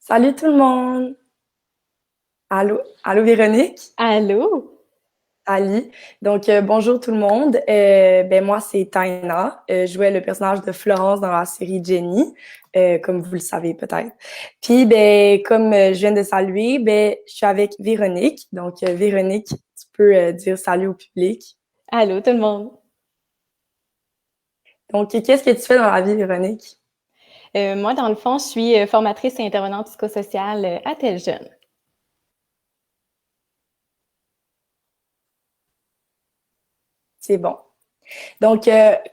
Salut tout le monde! Allô, allô Véronique? Allô? Ali. Donc, bonjour tout le monde. Moi, c'est Taina. Je jouais le personnage de Florence dans la série Jenny, comme vous le savez peut-être. Puis, comme je viens de saluer, je suis avec Véronique. Donc, Véronique, tu peux dire salut au public. Allô tout le monde? Donc, qu'est-ce que tu fais dans la vie, Véronique? Moi, dans le fond, je suis formatrice et intervenante psychosociale à Tel Jeune. C'est bon. Donc,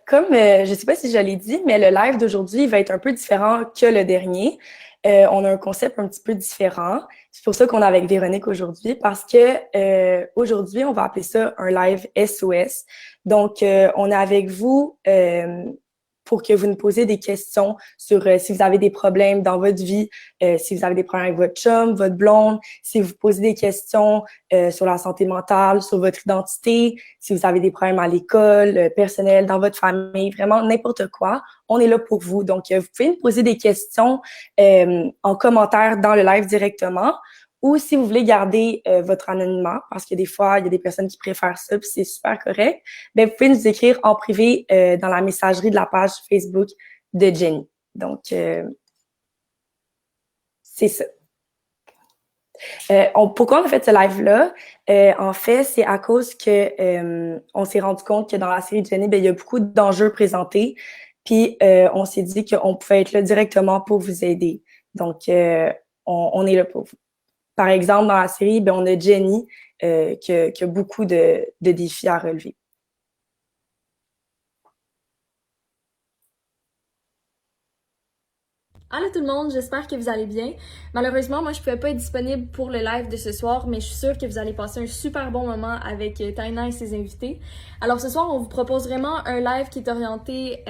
comme je ne sais pas si je l'ai dit, mais le live d'aujourd'hui va être un peu différent que le dernier. On a un concept un petit peu différent. C'est pour ça qu'on est avec Véronique aujourd'hui, parce que aujourd'hui, on va appeler ça un live SOS. Donc, on est avec vous pour que vous nous posiez des questions sur si vous avez des problèmes dans votre vie, si vous avez des problèmes avec votre chum, votre blonde, si vous posez des questions sur la santé mentale, sur votre identité, si vous avez des problèmes à l'école, personnel, dans votre famille, vraiment n'importe quoi, on est là pour vous. Donc, vous pouvez nous poser des questions en commentaire dans le live directement ou si vous voulez garder votre anonymat, parce que des fois, il y a des personnes qui préfèrent ça, puis c'est super correct, vous pouvez nous écrire en privé dans la messagerie de la page Facebook de Jenny. Donc, c'est ça. Pourquoi on a fait ce live-là? En fait, c'est à cause que on s'est rendu compte que dans la série de Jenny, il y a beaucoup d'enjeux présentés. Puis on s'est dit qu'on pouvait être là directement pour vous aider. Donc, on est là pour vous. Par exemple, dans la série, on a Jenny qui a beaucoup de défis à relever. Allô tout le monde, j'espère que vous allez bien. Malheureusement, moi je pouvais pas être disponible pour le live de ce soir, mais je suis sûre que vous allez passer un super bon moment avec Taina et ses invités. Alors ce soir, on vous propose vraiment un live qui est orienté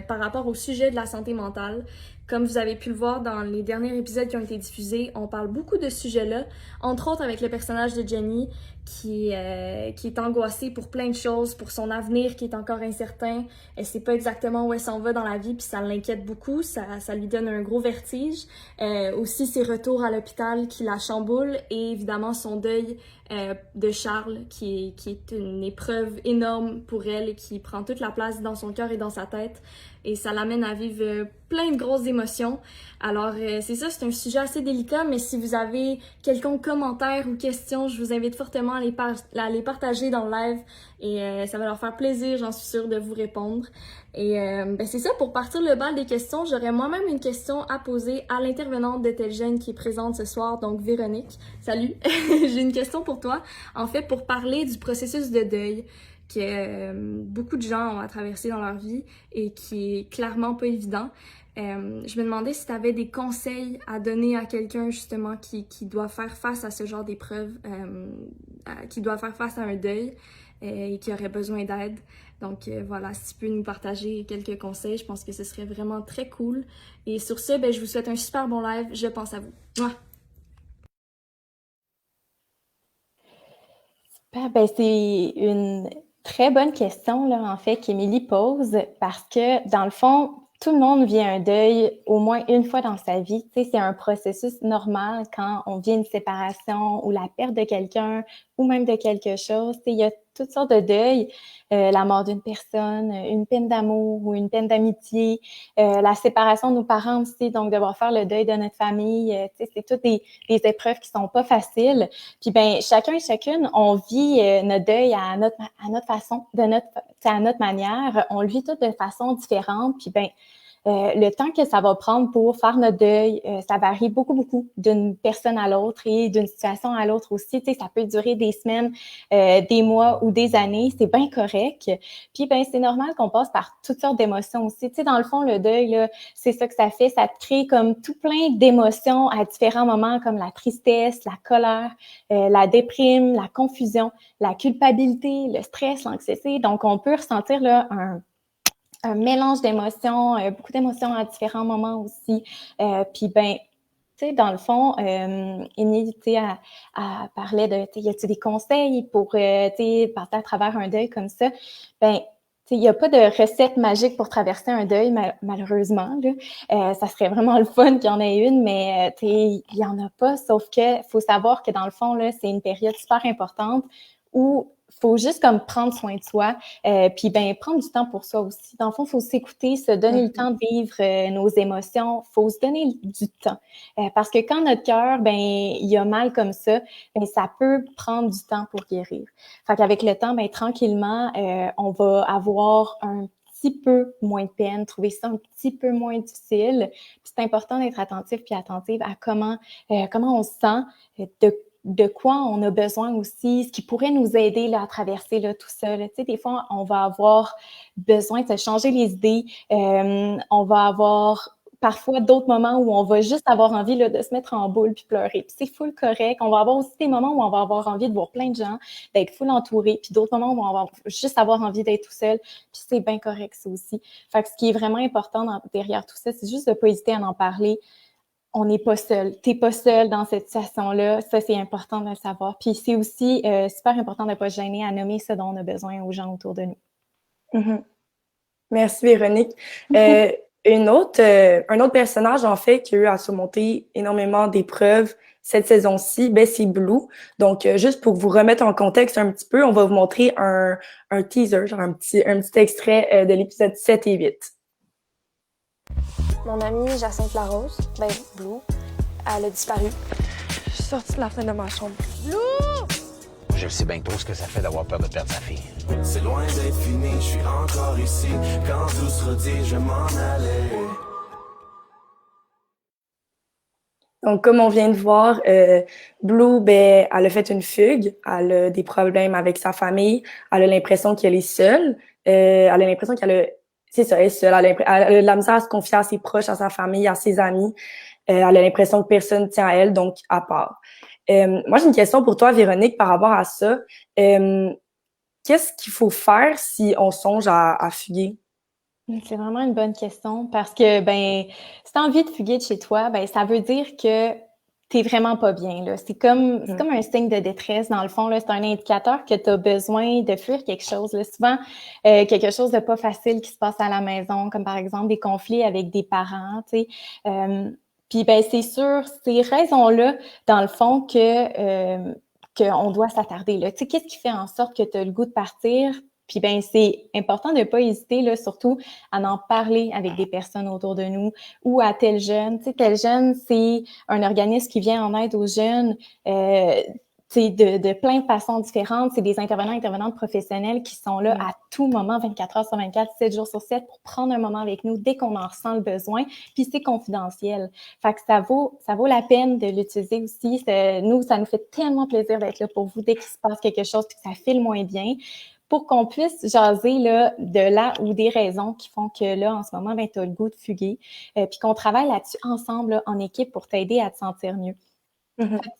par rapport au sujet de la santé mentale. Comme vous avez pu le voir dans les derniers épisodes qui ont été diffusés, on parle beaucoup de ce sujet-là, entre autres avec le personnage de Jenny qui est angoissée pour plein de choses, pour son avenir qui est encore incertain. Elle sait pas exactement où elle s'en va dans la vie, puis ça l'inquiète beaucoup, ça lui donne un gros vertige. Aussi ses retours à l'hôpital qui la chamboulent et évidemment son deuil de Charles qui est une épreuve énorme pour elle et qui prend toute la place dans son cœur et dans sa tête. Et ça l'amène à vivre plein de grosses émotions. Alors, c'est ça, c'est un sujet assez délicat, mais si vous avez quelconque commentaire ou question, je vous invite fortement à les partager dans le live et ça va leur faire plaisir, j'en suis sûre, de vous répondre. Et c'est ça, pour partir le bal des questions, j'aurais moi-même une question à poser à l'intervenante de Tel Jeune qui est présente ce soir, donc Véronique. Salut! J'ai une question pour toi, en fait, pour parler du processus de deuil que beaucoup de gens ont à traverser dans leur vie et qui est clairement pas évident. Je me demandais si tu avais des conseils à donner à quelqu'un justement qui doit faire face à ce genre d'épreuve, qui doit faire face à un deuil et qui aurait besoin d'aide. Donc voilà, si tu peux nous partager quelques conseils, je pense que ce serait vraiment très cool. Et sur ce, je vous souhaite un super bon live. Je pense à vous. Mouah! C'est une très bonne question, là, en fait, qu'Émilie pose, parce que, dans le fond, tout le monde vit un deuil au moins une fois dans sa vie. Tu sais, c'est un processus normal quand on vit une séparation ou la perte de quelqu'un ou même de quelque chose. Tu sais, il y a toutes sortes de deuils, la mort d'une personne, une peine d'amour ou une peine d'amitié, la séparation de nos parents aussi, donc devoir faire le deuil de notre famille. Tu sais, c'est toutes des épreuves qui sont pas faciles. Puis chacun et chacune, on vit notre deuil à notre façon, à notre manière. On le vit tout de façon différente. Puis le temps que ça va prendre pour faire notre deuil, ça varie beaucoup, beaucoup d'une personne à l'autre et d'une situation à l'autre aussi. Tu sais, ça peut durer des semaines, des mois ou des années. C'est bien correct. Puis c'est normal qu'on passe par toutes sortes d'émotions aussi. Tu sais, dans le fond, le deuil, là, c'est ça que ça fait. Ça te crée comme tout plein d'émotions à différents moments, comme la tristesse, la colère, la déprime, la confusion, la culpabilité, le stress, l'anxiété. Donc, on peut ressentir là un mélange d'émotions, beaucoup d'émotions à différents moments aussi. Tu sais, dans le fond, Émilie, tu sais, elle parlait de, tu sais, y a-t-il des conseils pour, tu sais, passer à travers un deuil comme ça? Tu il n'y a pas de recette magique pour traverser un deuil, malheureusement. Là. Ça serait vraiment le fun qu'il y en ait une, mais il n'y en a pas. Sauf que faut savoir que dans le fond, là, c'est une période super importante où faut juste comme prendre soin de soi, puis ben prendre du temps pour soi aussi. Dans le fond, faut s'écouter, se donner le temps de vivre nos émotions. Faut se donner du temps, parce que quand notre cœur, ben il a mal comme ça, ben ça peut prendre du temps pour guérir. Fait qu'avec le temps, ben tranquillement, on va avoir un petit peu moins de peine, trouver ça un petit peu moins difficile. Puis c'est important d'être attentif puis attentive à comment on se sent, de quoi on a besoin aussi, ce qui pourrait nous aider là, à traverser là, tout ça. Là. Tu sais, des fois, on va avoir besoin de se changer les idées. On va avoir parfois d'autres moments où on va juste avoir envie là, de se mettre en boule puis pleurer. Puis c'est full correct. On va avoir aussi des moments où on va avoir envie de voir plein de gens, d'être full entouré, puis d'autres moments où on va juste avoir envie d'être tout seul. Puis c'est bien correct, ça aussi. Fait que ce qui est vraiment important derrière tout ça, c'est juste de ne pas hésiter à en parler. On n'est pas seul. T'es pas seul dans cette situation-là. Ça, c'est important de le savoir. Puis c'est aussi super important de ne pas se gêner à nommer ce dont on a besoin aux gens autour de nous. Mm-hmm. Merci, Véronique. Un autre personnage, en fait, qui a eu à surmonter énormément d'épreuves cette saison-ci, ben, c'est Blue. Donc, juste pour vous remettre en contexte un petit peu, on va vous montrer un teaser, genre un petit extrait de l'épisode 7 et 8. Mon amie Jacinthe Larose, ben Blue, elle a disparu. Je suis sortie de la fenêtre de ma chambre. Blue! Je sais bien trop ce que ça fait d'avoir peur de perdre sa fille. C'est loin d'être fini, je suis encore ici. Quand tout sera dit, je vais m'en aller. Donc, comme on vient de voir, Blue, ben, elle a fait une fugue. Elle a des problèmes avec sa famille. Elle a l'impression qu'elle est seule. Elle a l'impression qu'elle a... C'est ça, elle est seule. Elle a de la misère à se confier à ses proches, à sa famille, à ses amis. Elle a l'impression que personne tient à elle, donc à part. Moi, j'ai une question pour toi, Véronique, par rapport à ça. Qu'est-ce qu'il faut faire si on songe à fuguer? C'est vraiment une bonne question parce que, ben, si tu as envie de fuguer de chez toi, ben, ça veut dire que t'es vraiment pas bien, là. C'est comme un signe de détresse, dans le fond, là. C'est un indicateur que tu as besoin de fuir quelque chose, là. Souvent, quelque chose de pas facile qui se passe à la maison, comme par exemple des conflits avec des parents, tu sais. Puis, ben, c'est sûr, ces raisons-là, dans le fond, qu'on doit s'attarder, là. Tu sais, qu'est-ce qui fait en sorte que tu as le goût de partir? Puis ben c'est important de ne pas hésiter, là, surtout à en parler avec des personnes autour de nous ou à Tel Jeune. Tu sais, Tel Jeune, c'est un organisme qui vient en aide aux jeunes de plein de façons différentes. C'est des intervenantes professionnels qui sont là à tout moment, 24 heures sur 24, 7 jours sur 7, pour prendre un moment avec nous dès qu'on en ressent le besoin. Puis c'est confidentiel. Fait que ça vaut la peine de l'utiliser aussi. Nous, ça nous fait tellement plaisir d'être là pour vous dès qu'il se passe quelque chose puis que ça file moins bien, pour qu'on puisse jaser là, de là ou des raisons qui font que là, en ce moment, ben, tu as le goût de fuguer, puis qu'on travaille là-dessus ensemble, là, en équipe, pour t'aider à te sentir mieux.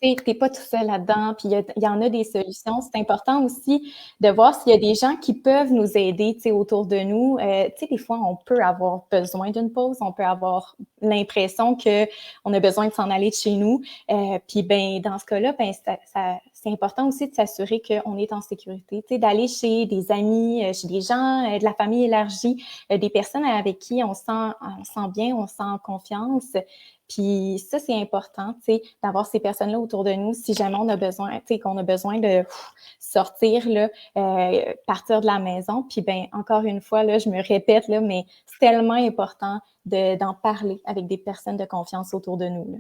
T'es pas tout seul là-dedans, puis il y en a des solutions. C'est important aussi de voir s'il y a des gens qui peuvent nous aider, tu sais, autour de nous. Tu sais, des fois, on peut avoir besoin d'une pause, on peut avoir l'impression que on a besoin de s'en aller de chez nous. Puis ben, dans ce cas-là, ben c'est important aussi de s'assurer qu'on est en sécurité, tu sais, d'aller chez des amis, chez des gens de la famille élargie, des personnes avec qui on se sent bien, on se sent en confiance. Puis ça, c'est important, tu sais, d'avoir ces personnes-là autour de nous si jamais on a besoin, tu sais, qu'on a besoin de sortir, là, partir de la maison. Puis ben encore une fois, là, je me répète, là, mais c'est tellement important d'en parler avec des personnes de confiance autour de nous, là.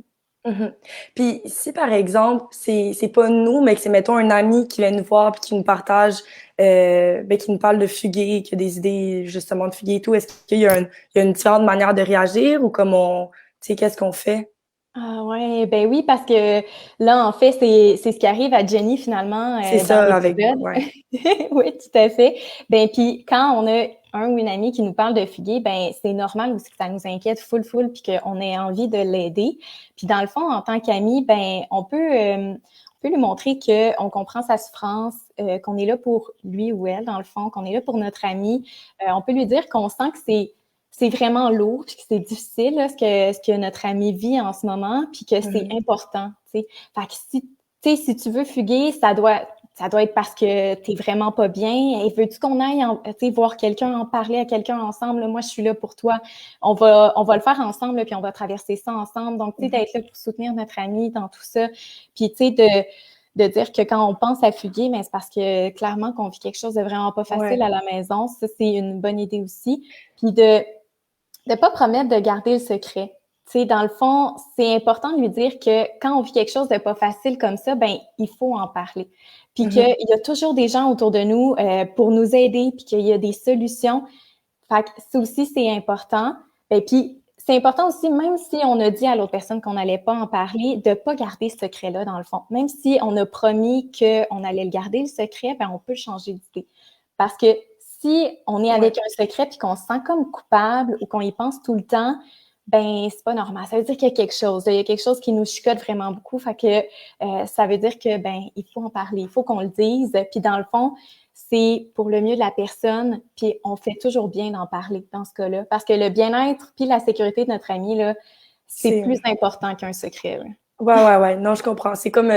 Puis si par exemple, c'est pas nous, mais que c'est, mettons, un ami qui vient nous voir puis qui nous partage, qui nous parle de fuguer, qui a des idées justement de fuguer et tout, est-ce qu'il y a une différente manière de réagir ou tu sais, qu'est-ce qu'on fait? Ah ouais, ben oui, parce que là, en fait, c'est ce qui arrive à Jenny finalement C'est dans ça, avec l'épisode. ouais. Oui, tout à fait. Ben puis quand on a un ou une amie qui nous parle de fuguer, ben c'est normal aussi que ça nous inquiète full, puis qu'on ait envie de l'aider. Puis dans le fond, en tant qu'ami, ben on peut lui montrer qu'on comprend sa souffrance, qu'on est là pour lui ou elle, dans le fond, qu'on est là pour notre ami. On peut lui dire qu'on sent que c'est vraiment lourd, puis que c'est difficile, là, ce que notre ami vit en ce moment, puis que c'est important, tu sais. Fait que si tu veux fuguer, ça doit ça doit être parce que t'es vraiment pas bien. Et veux-tu qu'on aille voir quelqu'un, en parler à quelqu'un ensemble? Là, moi, je suis là pour toi. On va le faire ensemble, là, puis on va traverser ça ensemble. Donc, tu sais, d'être là pour soutenir notre ami dans tout ça. Puis, tu sais, de dire que quand on pense à fuguer, mais c'est parce que clairement qu'on vit quelque chose de vraiment pas facile à la maison. Ça, c'est une bonne idée aussi. Puis de pas promettre de garder le secret. Tu sais, dans le fond, c'est important de lui dire que quand on vit quelque chose de pas facile comme ça, ben il faut en parler. Puis qu'il y a toujours des gens autour de nous pour nous aider, puis qu'il y a des solutions. Fait que ça aussi, c'est important. Et puis, c'est important aussi, même si on a dit à l'autre personne qu'on n'allait pas en parler, de pas garder ce secret-là, dans le fond. Même si on a promis qu'on allait le garder, le secret, ben on peut changer d'idée. Parce que si on est avec un secret puis qu'on se sent comme coupable ou qu'on y pense tout le temps, ben c'est pas normal. Ça veut dire qu'il y a quelque chose. Il y a quelque chose qui nous chicote vraiment beaucoup. Fait que ça veut dire que ben il faut en parler, il faut qu'on le dise. Puis dans le fond, c'est pour le mieux de la personne, puis on fait toujours bien d'en parler dans ce cas-là. Parce que le bien-être puis la sécurité de notre ami, là, c'est plus important qu'un secret. Là. Ouais. Non, je comprends. C'est comme,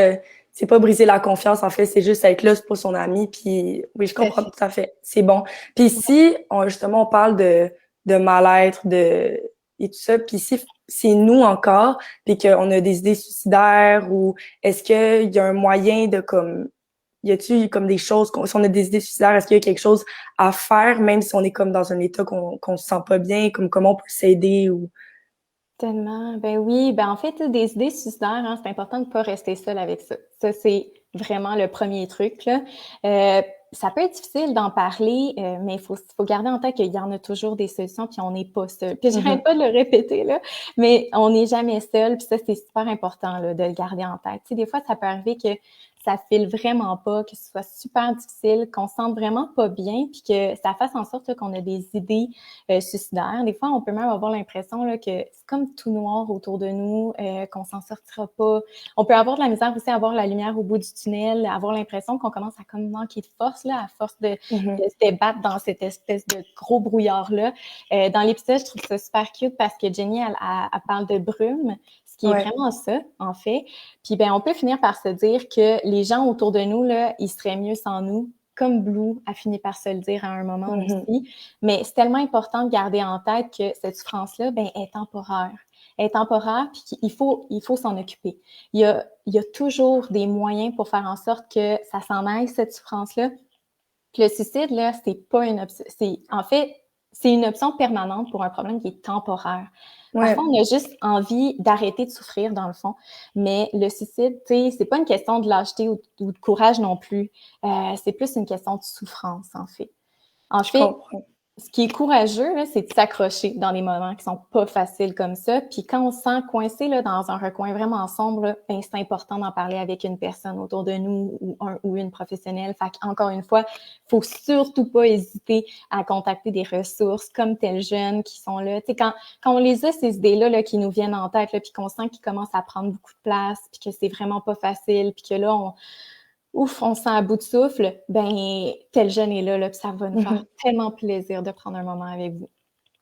c'est pas briser la confiance, en fait, c'est juste être là pour son ami, puis oui, je comprends tout à fait. C'est bon. Puis si, justement, on parle de mal-être, et tout ça, puis si c'est nous encore, puis qu'on a des idées suicidaires, ou est-ce qu'il y a un moyen de, comme, y a-t-il comme des choses, si on a des idées suicidaires, est-ce qu'il y a quelque chose à faire, même si on est comme dans un état qu'on se sent pas bien, comme comment on peut s'aider ou... Tellement. Ben oui, ben en fait, des idées suicidaires, hein, c'est important de ne pas rester seul avec ça. Ça, c'est vraiment le premier truc, là. Ça peut être difficile d'en parler, mais il faut garder en tête qu'il y en a toujours des solutions, puis on n'est pas seul. Puis j'arrête pas de le répéter, là, mais on n'est jamais seul, puis ça, c'est super important là, de le garder en tête. Tu sais, des fois, ça peut arriver que ça file vraiment pas, que ce soit super difficile, qu'on se sente vraiment pas bien, puis que ça fasse en sorte là, qu'on a des idées suicidaires. Des fois, on peut même avoir l'impression là, que c'est comme tout noir autour de nous, qu'on s'en sortira pas. On peut avoir de la misère aussi à voir la lumière au bout du tunnel, avoir l'impression qu'on commence à comme manquer de force, là, à force de se débattre dans cette espèce de gros brouillard-là. Dans l'épisode, je trouve ça super cute parce que Jenny, elle parle de brume, ce qui est vraiment ça, en fait. Puis, ben, on peut finir par se dire que les gens autour de nous, là, ils seraient mieux sans nous, comme Blue a fini par se le dire à un moment aussi. Mais c'est tellement important de garder en tête que cette souffrance-là, ben, est temporaire. Elle est temporaire, puis qu'il faut s'en occuper. Il y a toujours des moyens pour faire en sorte que ça s'en aille, cette souffrance-là. Puis le suicide, là, c'est pas une option. En fait, c'est une option permanente pour un problème qui est temporaire. Parfois, on a juste envie d'arrêter de souffrir, dans le fond. Mais le suicide, tu sais, c'est pas une question de lâcheté ou de courage non plus. C'est plus une question de souffrance, en fait. En fait, ce qui est courageux, là, c'est de s'accrocher dans les moments qui sont pas faciles comme ça. Puis quand on se sent coincé là, dans un recoin vraiment sombre, là, ben, c'est important d'en parler avec une personne autour de nous ou un ou une professionnelle. Fait qu'encore une fois, faut surtout pas hésiter à contacter des ressources comme Tel Jeune qui sont là. Tu sais, quand on les a, ces idées-là là, qui nous viennent en tête, là, puis qu'on sent qu'ils commencent à prendre beaucoup de place, puis que c'est vraiment pas facile, puis que là, on se sent à bout de souffle, ben Tel Jeune est là, puis ça va nous faire tellement plaisir de prendre un moment avec vous.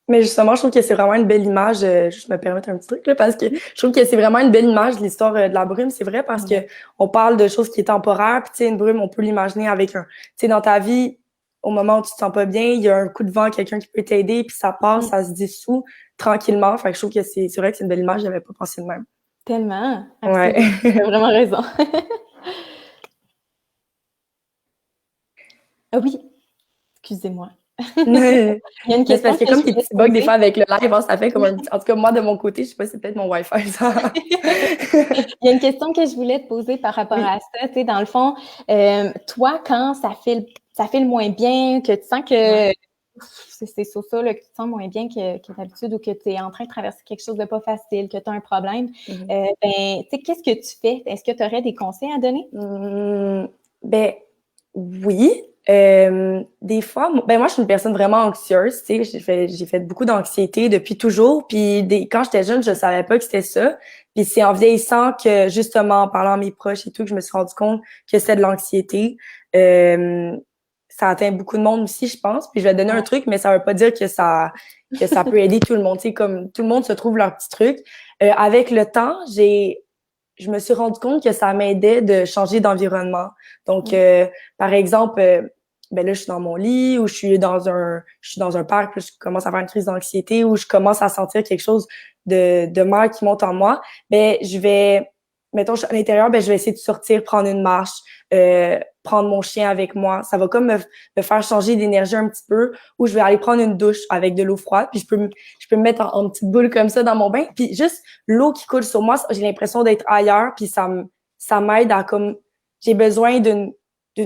Mais justement, je trouve que c'est vraiment une belle image. Je me permets un petit truc là, parce que je trouve que c'est vraiment une belle image de l'histoire de la brume. C'est vrai parce que on parle de choses qui est temporaires. Puis tu sais, une brume, on peut l'imaginer avec tu sais, dans ta vie, au moment où tu te sens pas bien, il y a un coup de vent, quelqu'un qui peut t'aider, puis ça passe, ça se dissout tranquillement. Fait que je trouve que c'est vrai que c'est une belle image. J'avais pas pensé de même. Tellement. Ouais. Tu as vraiment raison. Ah oui, excusez-moi. Il y a une question parce que comme tes petits bugs des fois avec le live, hein, ça fait comme un petit... En tout cas, moi, de mon côté, je sais pas, c'est peut-être mon Wi-Fi, ça. Il y a une question que je voulais te poser par rapport à ça. Tu sais, dans le fond, toi, quand ça file moins bien, que tu sens que c'est sur ça, là, que tu te sens moins bien que d'habitude ou que tu es en train de traverser quelque chose de pas facile, que tu as un problème, ben, tu sais, qu'est-ce que tu fais? Est-ce que tu aurais des conseils à donner? Ben, oui. Des fois, ben moi je suis une personne vraiment anxieuse, tu sais, j'ai fait beaucoup d'anxiété depuis toujours, puis quand j'étais jeune, je savais pas que c'était ça. Puis c'est en vieillissant que justement en parlant à mes proches et tout que je me suis rendu compte que c'était de l'anxiété. Ça atteint beaucoup de monde aussi, je pense. Puis je vais te donner un truc, mais ça veut pas dire que ça peut aider tout le monde, tu sais, comme tout le monde se trouve leur petit truc. Avec le temps, j'ai je me suis rendu compte que ça m'aidait de changer d'environnement. Donc, par exemple, ben là, je suis dans mon lit ou je suis dans un parc, puis je commence à avoir une crise d'anxiété ou je commence à sentir quelque chose de mal qui monte en moi. Ben, mettons, je suis à l'intérieur, ben, je vais essayer de sortir, prendre une marche, prendre mon chien avec moi. Ça va comme me faire changer d'énergie un petit peu, ou je vais aller prendre une douche avec de l'eau froide, puis je peux me mettre en petite boule comme ça dans mon bain, puis juste l'eau qui coule sur moi, j'ai l'impression d'être ailleurs, puis ça m'aide à comme, j'ai besoin d'une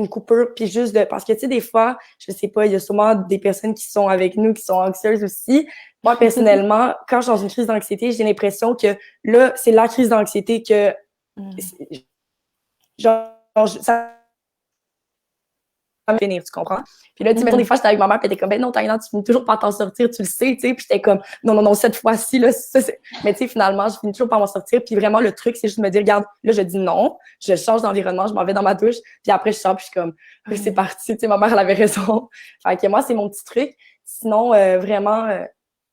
coupure, puis juste parce que tu sais, des fois, je sais pas, il y a sûrement des personnes qui sont avec nous, qui sont anxieuses aussi. Moi, personnellement, quand je suis dans une crise d'anxiété, j'ai l'impression que là, c'est la crise d'anxiété que genre, ça va me finir, tu comprends? Puis là, tu sais, mettons, des fois, j'étais avec ma mère, puis elle était comme, ben non, Taïna, tu finis toujours par t'en sortir, tu le sais, tu sais. Puis j'étais comme, non, cette fois-ci, là, ça, c'est... Mais tu sais, finalement, je finis toujours par m'en sortir. Puis vraiment, le truc, c'est juste de me dire, regarde, là, je dis non, je change d'environnement, je m'en vais dans ma douche, puis après, je sors, puis je suis comme, c'est parti, tu sais, ma mère, elle avait raison. Fait que moi, c'est mon petit truc. Sinon, vraiment,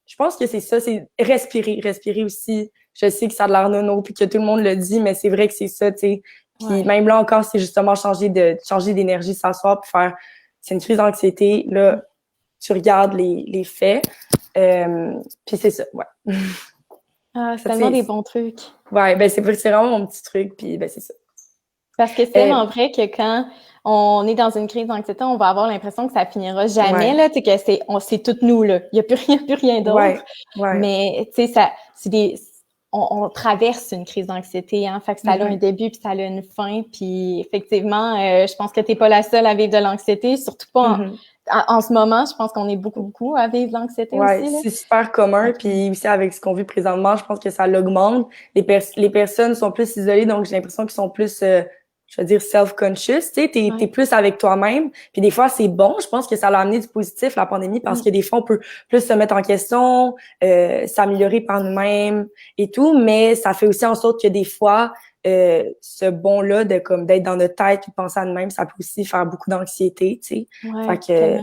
je pense que c'est ça, c'est respirer aussi. Je sais que ça a de l'air nono, puis que tout le monde le dit, mais c'est vrai que c'est ça, tu sais. Puis même là encore, c'est justement changer d'énergie, s'asseoir, puis faire, c'est une crise d'anxiété, là, tu regardes les faits, puis c'est ça, ouais. Ah, c'est tellement des bons trucs. Ouais, ben c'est vraiment mon petit truc, puis ben c'est ça. Parce que c'est tellement vrai que quand on est dans une crise d'anxiété, on va avoir l'impression que ça finira jamais, là, tu sais, que c'est toutes nous, là. Il y a plus rien d'autre. Ouais. Mais, tu sais, on traverse une crise d'anxiété, hein. Fait que ça a un début puis ça a une fin. Puis effectivement, je pense que t'es pas la seule à vivre de l'anxiété, surtout pas en ce moment. Je pense qu'on est beaucoup à vivre de l'anxiété aussi, là. C'est super commun. Puis aussi avec ce qu'on vit présentement, je pense que ça l'augmente. Les personnes sont plus isolées, donc j'ai l'impression qu'ils sont plus je veux dire self-conscious, tu sais, t'es plus avec toi-même. Puis des fois, c'est bon. Je pense que ça l'a amené du positif, la pandémie, parce que des fois, on peut plus se mettre en question, s'améliorer par nous-mêmes et tout. Mais ça fait aussi en sorte que des fois, ce bon-là d'être dans notre tête et de penser à nous-mêmes, ça peut aussi faire beaucoup d'anxiété, tu sais. Fait que,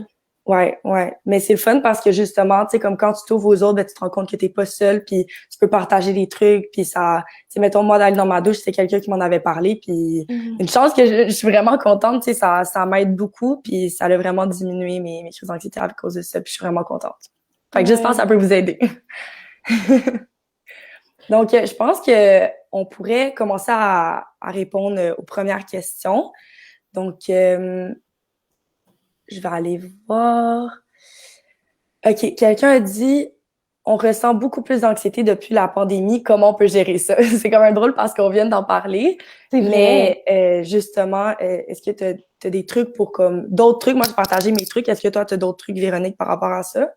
ouais. Mais c'est le fun parce que justement, tu sais, comme quand tu t'ouvres aux autres, ben, tu te rends compte que t'es pas seul, puis tu peux partager des trucs, puis ça, tu sais, mettons, moi, d'aller dans ma douche, c'est quelqu'un qui m'en avait parlé, puis une chance que je suis vraiment contente, tu sais, ça m'aide beaucoup, puis ça a vraiment diminué mes crises d'anxiété à cause de ça, puis je suis vraiment contente. Fait que j'espère que ça peut vous aider. Donc, je pense que on pourrait commencer à répondre aux premières questions. Donc, je vais aller voir. OK, quelqu'un a dit « On ressent beaucoup plus d'anxiété depuis la pandémie. Comment on peut gérer ça? » C'est quand même drôle parce qu'on vient d'en parler. Mais justement, est-ce que tu as des trucs pour comme d'autres trucs? Moi, j'ai partagé mes trucs. Est-ce que toi, tu as d'autres trucs, Véronique, par rapport à ça?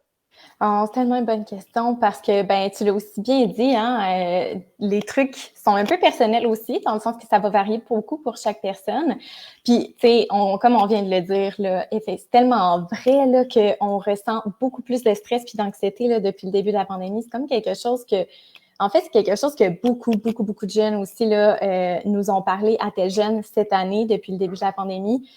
Oh, c'est tellement une bonne question parce que, ben, tu l'as aussi bien dit, hein, les trucs sont un peu personnels aussi, dans le sens que ça va varier beaucoup pour chaque personne. Puis, tu sais, comme on vient de le dire, là, c'est tellement vrai, là, qu'on ressent beaucoup plus de stress puis d'anxiété, là, depuis le début de la pandémie. C'est comme quelque chose en fait, c'est quelque chose que beaucoup de jeunes aussi, là, nous ont parlé à tes jeunes cette année, depuis le début de la pandémie.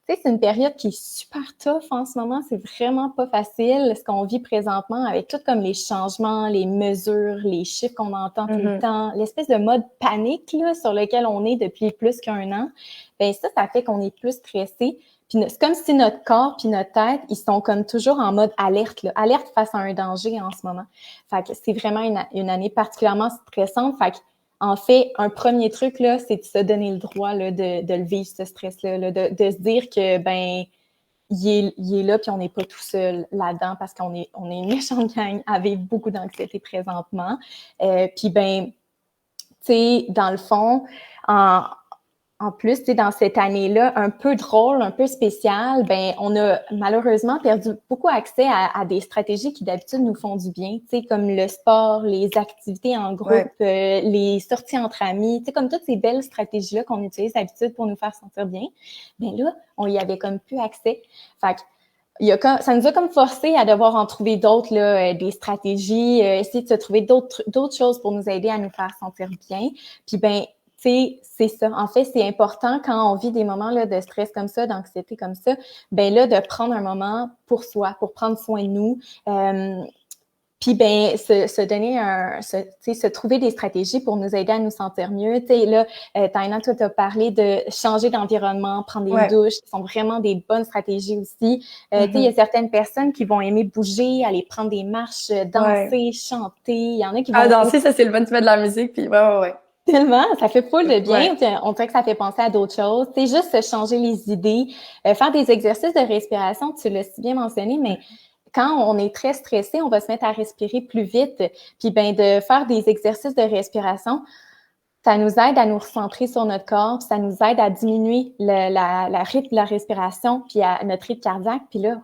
Tu sais, c'est une période qui est super tough en ce moment. C'est vraiment pas facile ce qu'on vit présentement avec tout comme les changements, les mesures, les chiffres qu'on entend tout le temps, l'espèce de mode panique là, sur lequel on est depuis plus qu'1 an. Ben ça fait qu'on est plus stressé. Puis c'est comme si notre corps puis notre tête, ils sont comme toujours en mode alerte, là, alerte face à un danger en ce moment. Fait que c'est vraiment une année particulièrement stressante. Fait que en fait, un premier truc, là, c'est de se donner le droit là, de le vivre, ce stress-là, là, de se dire que, ben, il est là, puis on n'est pas tout seul là-dedans parce qu'on est une méchante gang avec beaucoup d'anxiété présentement. Puis, ben, tu sais, dans le fond, en plus, tu sais, dans cette année-là, un peu drôle, un peu spéciale, ben, on a malheureusement perdu beaucoup accès à des stratégies qui d'habitude nous font du bien, tu sais, comme le sport, les activités en groupe, les sorties entre amis, tu sais, comme toutes ces belles stratégies-là qu'on utilise d'habitude pour nous faire sentir bien. Ben là, on y avait comme plus accès. Fait que ça nous a comme forcé à devoir en trouver d'autres, là, des stratégies, essayer de se trouver d'autres choses pour nous aider à nous faire sentir bien. Puis ben, tu sais, c'est ça. En fait, c'est important quand on vit des moments là de stress comme ça, d'anxiété comme ça, ben là de prendre un moment pour soi, pour prendre soin de nous. Puis ben se donner se trouver des stratégies pour nous aider à nous sentir mieux. Tu sais là, Taina, toi t'as parlé de changer d'environnement, prendre des douches, qui sont vraiment des bonnes stratégies aussi. Tu sais il y a certaines personnes qui vont aimer bouger, aller prendre des marches, danser, chanter. Il y en a qui vont danser, ça c'est le fun, tu mets de la musique, puis ouais. Tellement, ça fait full de bien. On dirait que ça fait penser à d'autres choses. C'est juste se changer les idées, faire des exercices de respiration. Tu l'as si bien mentionné, mais quand on est très stressé, on va se mettre à respirer plus vite. Puis ben de faire des exercices de respiration, ça nous aide à nous recentrer sur notre corps, ça nous aide à diminuer la rythme de la respiration, puis à notre rythme cardiaque. Puis là,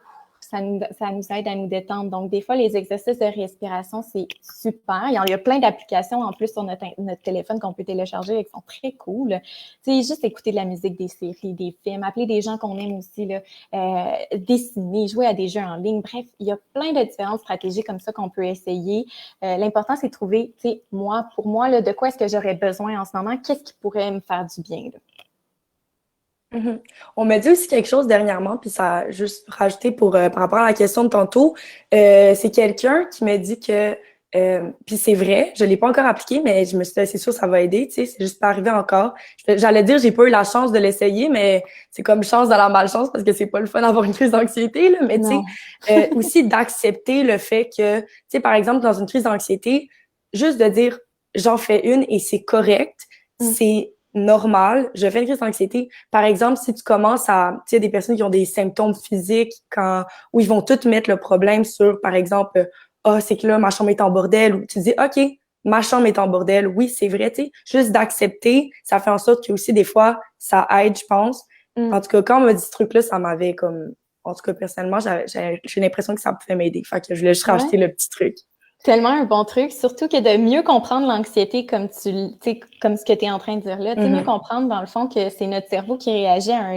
ça nous aide à nous détendre. Donc, des fois, les exercices de respiration, c'est super. Il y a plein d'applications en plus sur notre téléphone qu'on peut télécharger et qui sont très cool. Tu sais, juste écouter de la musique, des séries, des films, appeler des gens qu'on aime aussi, là, dessiner, jouer à des jeux en ligne. Bref, il y a plein de différentes stratégies comme ça qu'on peut essayer. L'important, c'est de trouver, tu sais, pour moi, là, de quoi est-ce que j'aurais besoin en ce moment? Qu'est-ce qui pourrait me faire du bien, là? On m'a dit aussi quelque chose dernièrement, puis ça a juste rajouté par rapport à la question de tantôt. C'est quelqu'un qui m'a dit que, puis c'est vrai, je l'ai pas encore appliqué, mais je me suis dit, c'est sûr, ça va aider, tu sais, c'est juste pas arrivé encore. J'allais dire, j'ai pas eu la chance de l'essayer, mais c'est comme chance dans la malchance parce que c'est pas le fun d'avoir une crise d'anxiété, là, mais tu sais, aussi d'accepter le fait que, tu sais, par exemple, dans une crise d'anxiété, juste de dire, j'en fais une et c'est correct, c'est normal, je fais une crise d'anxiété. Par exemple, si tu commences à, tu sais, des personnes qui ont des symptômes physiques où ils vont tout mettre le problème sur, par exemple, c'est que là, ma chambre est en bordel, ou tu dis, OK, ma chambre est en bordel. Oui, c'est vrai, tu sais. Juste d'accepter, ça fait en sorte que aussi, des fois, ça aide, je pense. En tout cas, quand on m'a dit ce truc-là, ça m'avait comme, en tout cas, personnellement, j'ai l'impression que ça pouvait m'aider. Fait que je voulais juste rajouter le petit truc. Tellement un bon truc, surtout que de mieux comprendre l'anxiété comme comme ce que tu es en train de dire là, tu sais, mieux comprendre dans le fond que c'est notre cerveau qui réagit à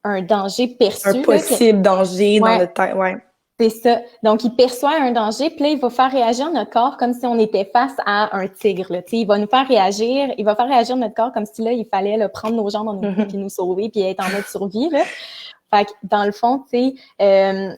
un danger perçu. Un possible danger dans notre tête, C'est ça. Donc, il perçoit un danger, puis là, il va faire réagir notre corps comme si on était face à un tigre. Là. Il va nous faire réagir, il va faire réagir notre corps comme si là, il fallait là, prendre nos jambes dans nos pieds puis nous sauver puis être en mode survie. Là. Fait que, dans le fond, tu sais,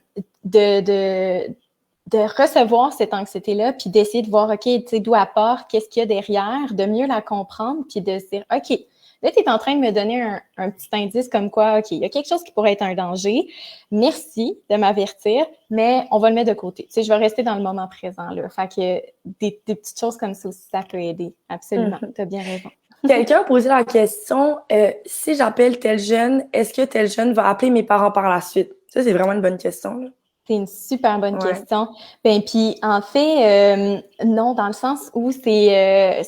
de recevoir cette anxiété-là, puis d'essayer de voir, OK, tu sais, d'où elle part, qu'est-ce qu'il y a derrière, de mieux la comprendre, puis de se dire, OK, là, tu es en train de me donner un petit indice comme quoi, OK, il y a quelque chose qui pourrait être un danger. Merci de m'avertir, mais on va le mettre de côté. Tu sais, je vais rester dans le moment présent, là. Fait que des petites choses comme ça aussi, ça peut aider. Absolument. Tu as bien raison. Quelqu'un a posé la question, si j'appelle tel jeune, est-ce que tel jeune va appeler mes parents par la suite? Ça, c'est vraiment une bonne question, là. C'est une super bonne question. Ben puis en fait, non, dans le sens où c'est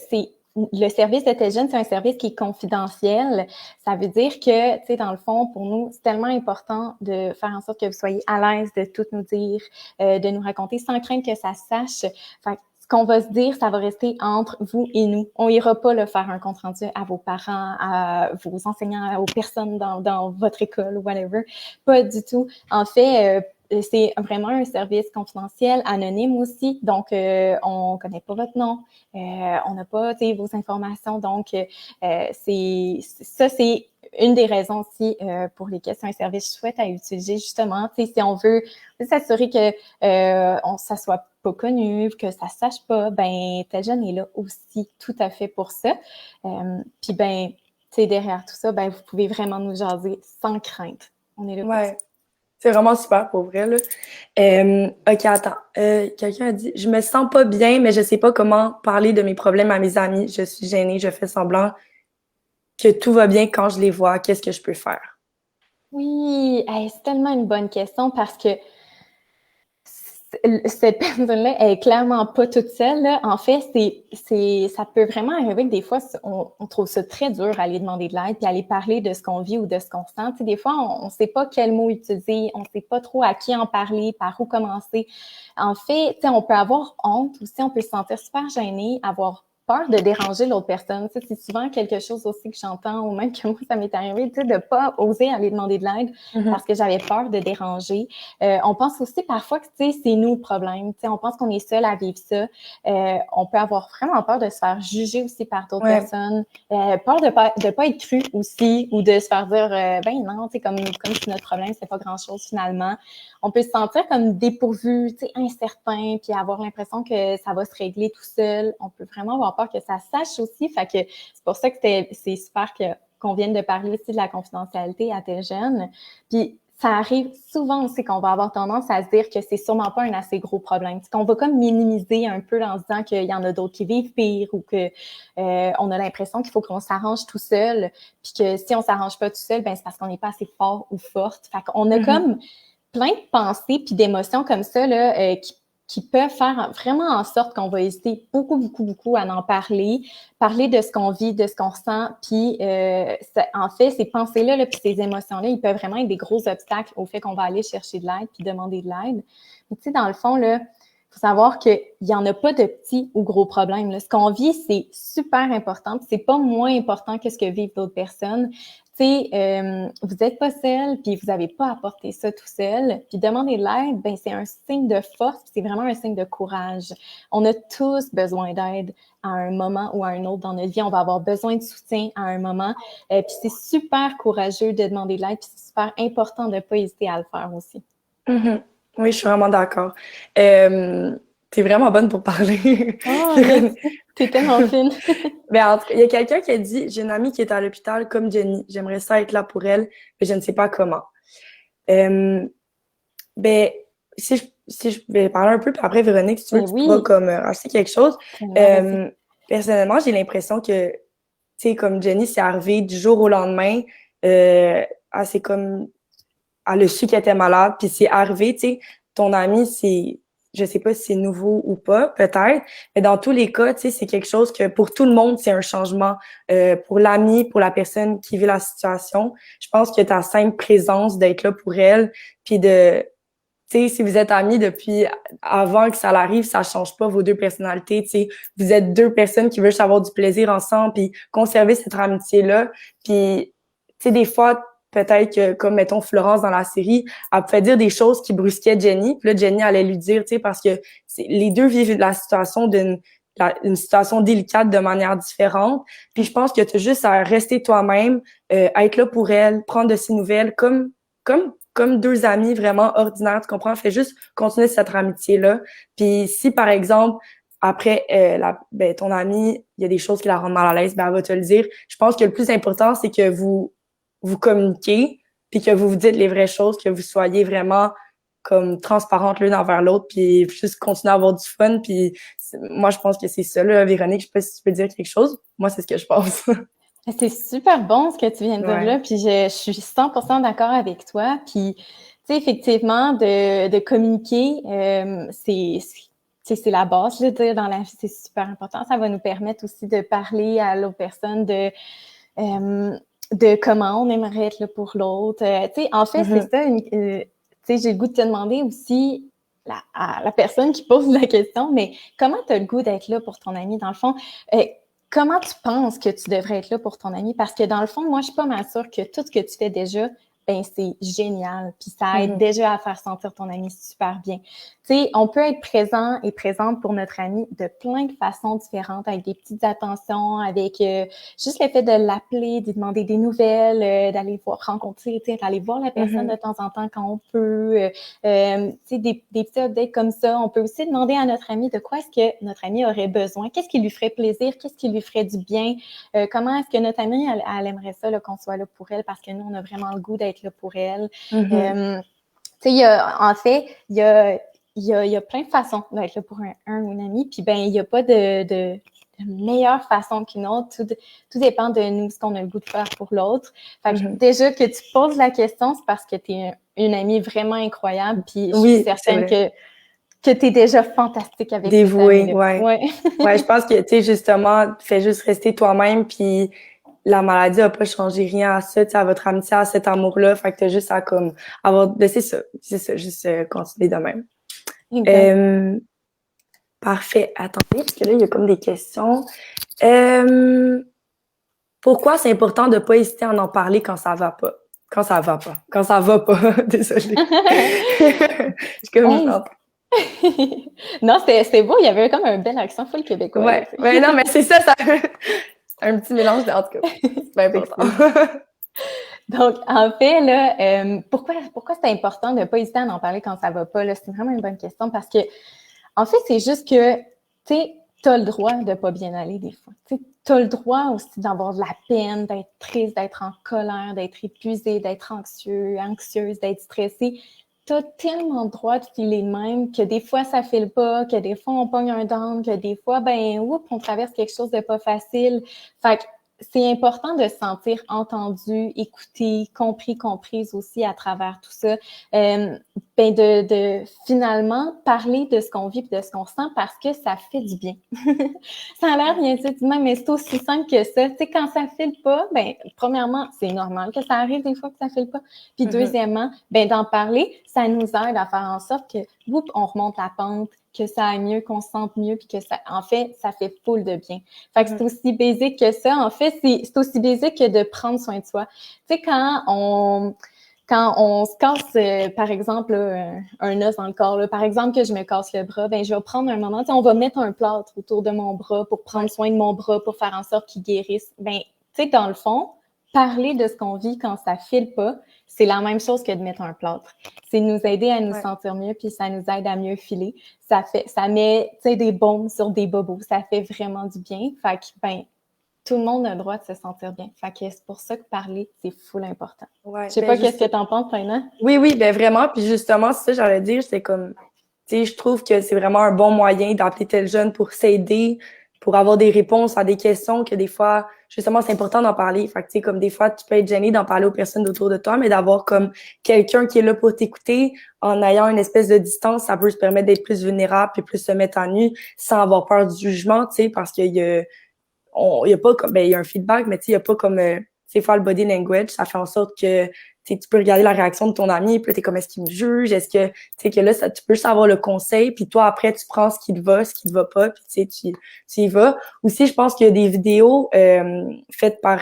le service de tel jeune, c'est un service qui est confidentiel. Ça veut dire que, tu sais, dans le fond, pour nous, c'est tellement important de faire en sorte que vous soyez à l'aise de tout nous dire, de nous raconter sans crainte que ça se sache. Fait que ce qu'on va se dire, ça va rester entre vous et nous. On ira pas le faire un compte rendu à vos parents, à vos enseignants, aux personnes dans votre école ou whatever. Pas du tout. En fait, c'est vraiment un service confidentiel, anonyme aussi. Donc, on connaît pas votre nom, on n'a pas vos informations. Donc, c'est une des raisons aussi pour lesquelles c'est un service chouette à utiliser justement. Si on veut s'assurer que ça soit pas connu, que ça se sache pas, ben tel jeune est là aussi tout à fait pour ça. Puis ben, derrière tout ça, ben vous pouvez vraiment nous jaser sans crainte. On est là pour ça. C'est vraiment super pour vrai, là. OK, attends. Quelqu'un a dit, je me sens pas bien, mais je sais pas comment parler de mes problèmes à mes amis. Je suis gênée, je fais semblant que tout va bien quand je les vois. Qu'est-ce que je peux faire? Oui, c'est tellement une bonne question parce que cette personne-là, elle est clairement pas toute seule, là. En fait, ça peut vraiment arriver que des fois, on trouve ça très dur à aller demander de l'aide puis aller parler de ce qu'on vit ou de ce qu'on sent. Tu sais, des fois, on sait pas quel mot utiliser, on sait pas trop à qui en parler, par où commencer. En fait, tu sais, on peut avoir honte aussi, on peut se sentir super gêné, avoir peur de déranger l'autre personne. Tu sais, c'est souvent quelque chose aussi que j'entends, ou même que moi, ça m'est arrivé, tu sais, de pas oser aller demander de l'aide parce que j'avais peur de déranger. On pense aussi parfois que, tu sais, c'est nous le problème. Tu sais, on pense qu'on est seul à vivre ça. On peut avoir vraiment peur de se faire juger aussi par d'autres personnes. Peur de pas être cru aussi, ou de se faire dire, ben non, tu sais, comme si notre problème, c'est pas grand-chose finalement. On peut se sentir comme dépourvu, tu sais, incertain, puis avoir l'impression que ça va se régler tout seul. On peut vraiment avoir peur que ça sache aussi. Fait que c'est pour ça que c'est super qu'on vienne de parler aussi de la confidentialité à tes jeunes. Puis ça arrive souvent aussi qu'on va avoir tendance à se dire que c'est sûrement pas un assez gros problème. Qu'on va comme minimiser un peu en se disant qu'il y en a d'autres qui vivent pire, ou que on a l'impression qu'il faut qu'on s'arrange tout seul, puis que si on s'arrange pas tout seul, ben c'est parce qu'on n'est pas assez fort ou forte. Fait qu'on a comme plein de pensées puis d'émotions comme ça là, qui peuvent faire vraiment en sorte qu'on va hésiter beaucoup à en parler de ce qu'on vit, de ce qu'on ressent. Puis, en fait, ces pensées-là, puis ces émotions-là, ils peuvent vraiment être des gros obstacles au fait qu'on va aller chercher de l'aide puis demander de l'aide. Mais tu sais, dans le fond, là, faut savoir qu'il y en a pas de petits ou gros problèmes. Là. Ce qu'on vit, c'est super important. Puis c'est pas moins important que ce que vivent d'autres personnes. Tu sais, vous êtes pas seul, puis vous avez pas à porter ça tout seul. Puis demander de l'aide, ben c'est un signe de force, puis c'est vraiment un signe de courage. On a tous besoin d'aide à un moment ou à un autre dans notre vie. On va avoir besoin de soutien à un moment. Puis c'est super courageux de demander de l'aide, puis c'est super important de pas hésiter à le faire aussi. Oui, je suis vraiment d'accord. T'es vraiment bonne pour parler. Oh, merci. T'es tellement fine. Ben, en tout cas, il y a quelqu'un qui a dit, j'ai une amie qui est à l'hôpital comme Jenny. J'aimerais ça être là pour elle, mais je ne sais pas comment. Ben, si je vais parler un peu, puis après, Véronique, si tu veux, tu pourras comme acheter quelque chose. Personnellement, j'ai l'impression que, tu sais, comme Jenny, c'est arrivé du jour au lendemain. Elle a su qu'elle était malade, puis c'est arrivé, tu sais, ton ami, je sais pas si c'est nouveau ou pas, peut-être, mais dans tous les cas, tu sais, c'est quelque chose que pour tout le monde, c'est un changement. Pour l'ami, pour la personne qui vit la situation, je pense que ta simple présence, d'être là pour elle, puis tu sais, si vous êtes amis depuis avant que ça l'arrive, ça change pas vos deux personnalités, tu sais. Vous êtes deux personnes qui veulent juste avoir du plaisir ensemble, puis conserver cette amitié-là. Puis, tu sais, des fois, peut-être que, comme mettons Florence dans la série, elle pouvait dire des choses qui brusquaient Jenny. Puis là, Jenny allait lui dire, tu sais, parce que les deux vivent la situation une situation délicate de manière différente. Puis je pense que tu as juste à rester toi-même, être là pour elle, prendre de ses nouvelles, comme deux amis vraiment ordinaires, tu comprends? Fais juste continuer cette amitié-là. Puis si, par exemple, après, ton amie, il y a des choses qui la rendent mal à l'aise, ben elle va te le dire. Je pense que le plus important, c'est que vous communiquez, puis que vous dites les vraies choses, que vous soyez vraiment comme transparentes l'une envers l'autre, puis juste continuer à avoir du fun. Puis moi, je pense que c'est ça, là. Véronique, je sais pas si tu peux dire quelque chose. Moi, c'est ce que je pense. C'est super bon ce que tu viens de dire là, puis je suis 100% d'accord avec toi. Puis, tu sais, effectivement, de communiquer, c'est la base, je veux dire, dans la vie, c'est super important. Ça va nous permettre aussi de parler à l'autre personne de comment on aimerait être là pour l'autre. Tu sais, en fait, c'est ça. Tu sais, j'ai le goût de te demander aussi à la personne qui pose la question, mais comment tu as le goût d'être là pour ton ami, dans le fond? Comment tu penses que tu devrais être là pour ton ami? Parce que dans le fond, moi, je suis pas mal sûre que tout ce que tu fais déjà, ben c'est génial. Puis ça aide déjà à faire sentir ton ami super bien. Tu sais, on peut être présent et présente pour notre ami de plein de façons différentes, avec des petites attentions, avec juste le fait de l'appeler, de demander des nouvelles, d'aller rencontrer, d'aller voir la personne de temps en temps quand on peut. Tu sais, des petits updates comme ça. On peut aussi demander à notre ami de quoi est-ce que notre ami aurait besoin, qu'est-ce qui lui ferait plaisir, qu'est-ce qui lui ferait du bien, comment est-ce que notre amie, elle aimerait ça là, qu'on soit là pour elle, parce que nous, on a vraiment le goût d'être là pour elle. Tu sais, il y a plein de façons d'être là pour un ou une amie, puis ben il n'y a pas de meilleure façon qu'une autre. Tout dépend de nous, ce qu'on a le goût de faire pour l'autre. Fait que déjà que tu poses la question, c'est parce que tu es une amie vraiment incroyable, puis je suis certaine que tu es déjà fantastique avec dévouée, ouais. Je pense que, tu sais, justement, fais juste rester toi-même, puis la maladie a pas changé rien à ça, tu sais, à votre amitié, à cet amour-là. Fait que t'as juste à comme avoir, c'est ça, juste continuer de même. Parfait. Attendez, parce que là, il y a comme des questions. Pourquoi c'est important de pas hésiter à en parler quand ça va pas? Quand ça va pas. Quand ça va pas. Désolée. Je comme Non, c'était beau. Il y avait comme un bel accent full québécois. Ouais. Ouais, non, mais c'est ça. C'est un petit mélange de, en tout cas. C'est bien important. Donc, en fait, là, pourquoi c'est important de pas hésiter à en parler quand ça va pas? Là, c'est vraiment une bonne question parce que, en fait, c'est juste que, tu sais, t'as le droit de pas bien aller des fois. Tu sais, t'as le droit aussi d'avoir de la peine, d'être triste, d'être en colère, d'être épuisé, d'être anxieuse, d'être stressé. T'as tellement le droit de filer de même que des fois, ça file pas, que des fois, on pogne un down, que des fois, on traverse quelque chose de pas facile. Fait que c'est important de se sentir entendu, écouté, comprise aussi à travers tout ça. De finalement parler de ce qu'on vit et de ce qu'on sent parce que ça fait du bien. Ça a l'air bien dit, mais c'est aussi simple que ça. Tu sais, quand ça file pas, premièrement, c'est normal que ça arrive des fois que ça file pas. Puis deuxièmement, d'en parler, ça nous aide à faire en sorte que, on remonte la pente, que ça aille mieux, qu'on se sente mieux, puis que ça, en fait, ça fait full de bien. Fait que c'est aussi basique que ça. En fait, c'est aussi basique que de prendre soin de soi. Tu sais, quand on se casse, par exemple, là, un os dans le corps, là, par exemple que je me casse le bras, je vais prendre un moment, on va mettre un plâtre autour de mon bras pour prendre soin de mon bras, pour faire en sorte qu'il guérisse. Tu sais, dans le fond, parler de ce qu'on vit quand ça file pas, c'est la même chose que de mettre un plâtre. C'est nous aider à nous sentir mieux, puis ça nous aide à mieux filer. Ça met, tu sais, des baumes sur des bobos. Ça fait vraiment du bien. Fait que, tout le monde a le droit de se sentir bien. Fait que c'est pour ça que parler, c'est full important. Ouais, je sais pas qu'est-ce que t'en penses, Taina? Oui, vraiment. Puis justement, c'est ça, j'allais dire, c'est comme, tu sais, je trouve que c'est vraiment un bon moyen d'appeler tel jeune pour s'aider, pour avoir des réponses à des questions que des fois, justement, c'est important d'en parler. Fait que, tu sais, comme des fois, tu peux être gêné d'en parler aux personnes autour de toi, mais d'avoir comme quelqu'un qui est là pour t'écouter en ayant une espèce de distance, ça peut se permettre d'être plus vulnérable puis plus se mettre à nu sans avoir peur du jugement, tu sais, parce qu'il y a pas comme, il y a un feedback, mais tu sais, il y a pas comme, c'est faire le body language, ça fait en sorte que tu peux regarder la réaction de ton ami, puis là, t'es comme, est-ce qu'il me juge? Est-ce que, tu sais, que là, tu peux juste avoir le conseil, puis toi, après, tu prends ce qui te va, ce qui te va pas, puis tu sais, tu y vas. Aussi, je pense qu'il y a des vidéos faites par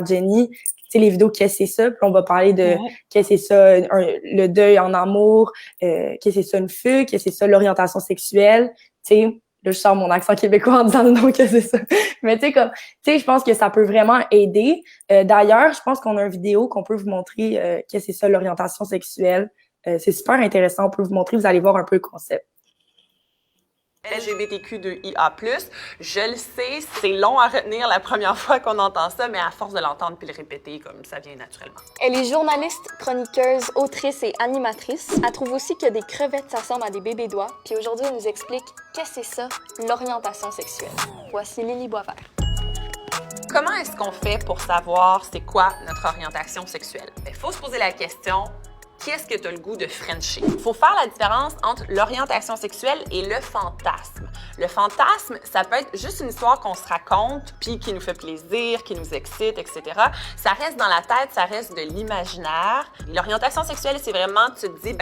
Jenny, tu sais, les vidéos qu'est-ce que c'est ça, puis on va parler de qu'est-ce que c'est ça, le deuil en amour, qu'est-ce que c'est ça une fugue, qu'est-ce que c'est ça l'orientation sexuelle, tu sais. Là, je sors mon accent québécois en disant non que c'est ça. Mais tu sais, je pense que ça peut vraiment aider. D'ailleurs, je pense qu'on a une vidéo qu'on peut vous montrer que c'est ça l'orientation sexuelle. C'est super intéressant. On peut vous montrer, vous allez voir un peu le concept. LGBTQ2IA+. Je le sais, c'est long à retenir la première fois qu'on entend ça, mais à force de l'entendre puis le répéter, comme ça vient naturellement. Elle est journaliste, chroniqueuse, autrice et animatrice. Elle trouve aussi que des crevettes, ça ressemble à des bébés doigts. Puis aujourd'hui, elle nous explique qu'est-ce que c'est ça, l'orientation sexuelle. Voici Lily Boisvert. Comment est-ce qu'on fait pour savoir c'est quoi notre orientation sexuelle? Il faut se poser la question, qu'est-ce que tu as le goût de frencher? Il faut faire la différence entre l'orientation sexuelle et le fantasme. Le fantasme, ça peut être juste une histoire qu'on se raconte, puis qui nous fait plaisir, qui nous excite, etc. Ça reste dans la tête, ça reste de l'imaginaire. L'orientation sexuelle, c'est vraiment, tu te dis,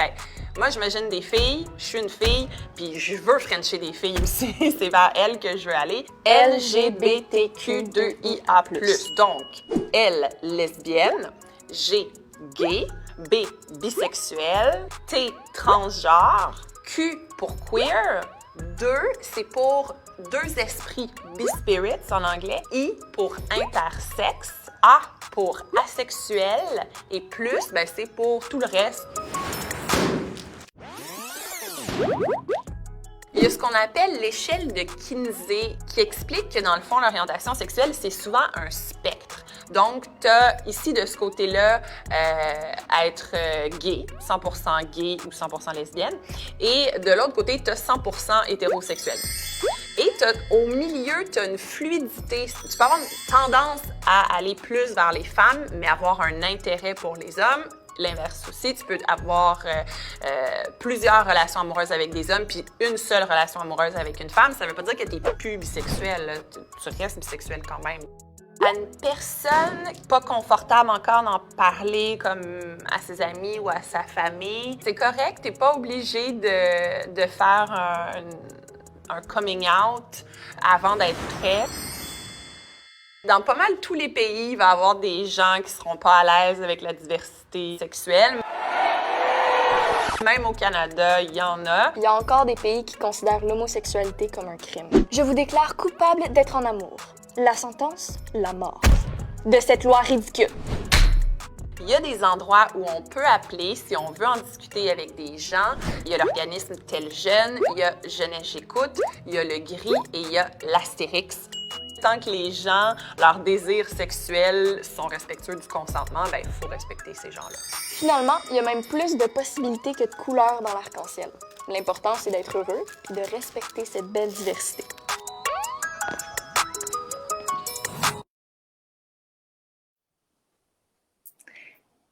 moi, j'imagine des filles, je suis une fille, puis je veux frencher des filles aussi. C'est vers elles que je veux aller. LGBTQ2IA+. Donc, L, lesbienne, G, gay, B, bisexuel, T, transgenre, Q pour queer, 2, c'est pour deux esprits, bispirits en anglais, I pour intersexe, A pour asexuel et plus, c'est pour tout le reste. Il y a ce qu'on appelle l'échelle de Kinsey qui explique que dans le fond, l'orientation sexuelle, c'est souvent un spectre. Donc, tu as ici de ce côté-là être gay, 100% gay ou 100% lesbienne. Et de l'autre côté, tu as 100% hétérosexuel. Et au milieu, tu as une fluidité. Tu peux avoir une tendance à aller plus vers les femmes, mais avoir un intérêt pour les hommes. L'inverse aussi, tu peux avoir plusieurs relations amoureuses avec des hommes puis une seule relation amoureuse avec une femme. Ça ne veut pas dire que tu n'es plus bisexuel, là. Tu restes bisexuel quand même. À une personne pas confortable encore d'en parler comme à ses amis ou à sa famille, c'est correct, tu n'es pas obligé de faire un coming out avant d'être prêt. Dans pas mal tous les pays, il va y avoir des gens qui seront pas à l'aise avec la diversité sexuelle. Même au Canada, il y en a. Il y a encore des pays qui considèrent l'homosexualité comme un crime. Je vous déclare coupable d'être en amour. La sentence, la mort. De cette loi ridicule. Il y a des endroits où on peut appeler si on veut en discuter avec des gens. Il y a l'organisme Tel Jeune, il y a Jeunesse J'écoute, il y a le Gris et il y a l'Astérix. Tant que les gens, leurs désirs sexuels sont respectueux du consentement, ben il faut respecter ces gens-là. Finalement, il y a même plus de possibilités que de couleurs dans l'arc-en-ciel. L'important, c'est d'être heureux et de respecter cette belle diversité.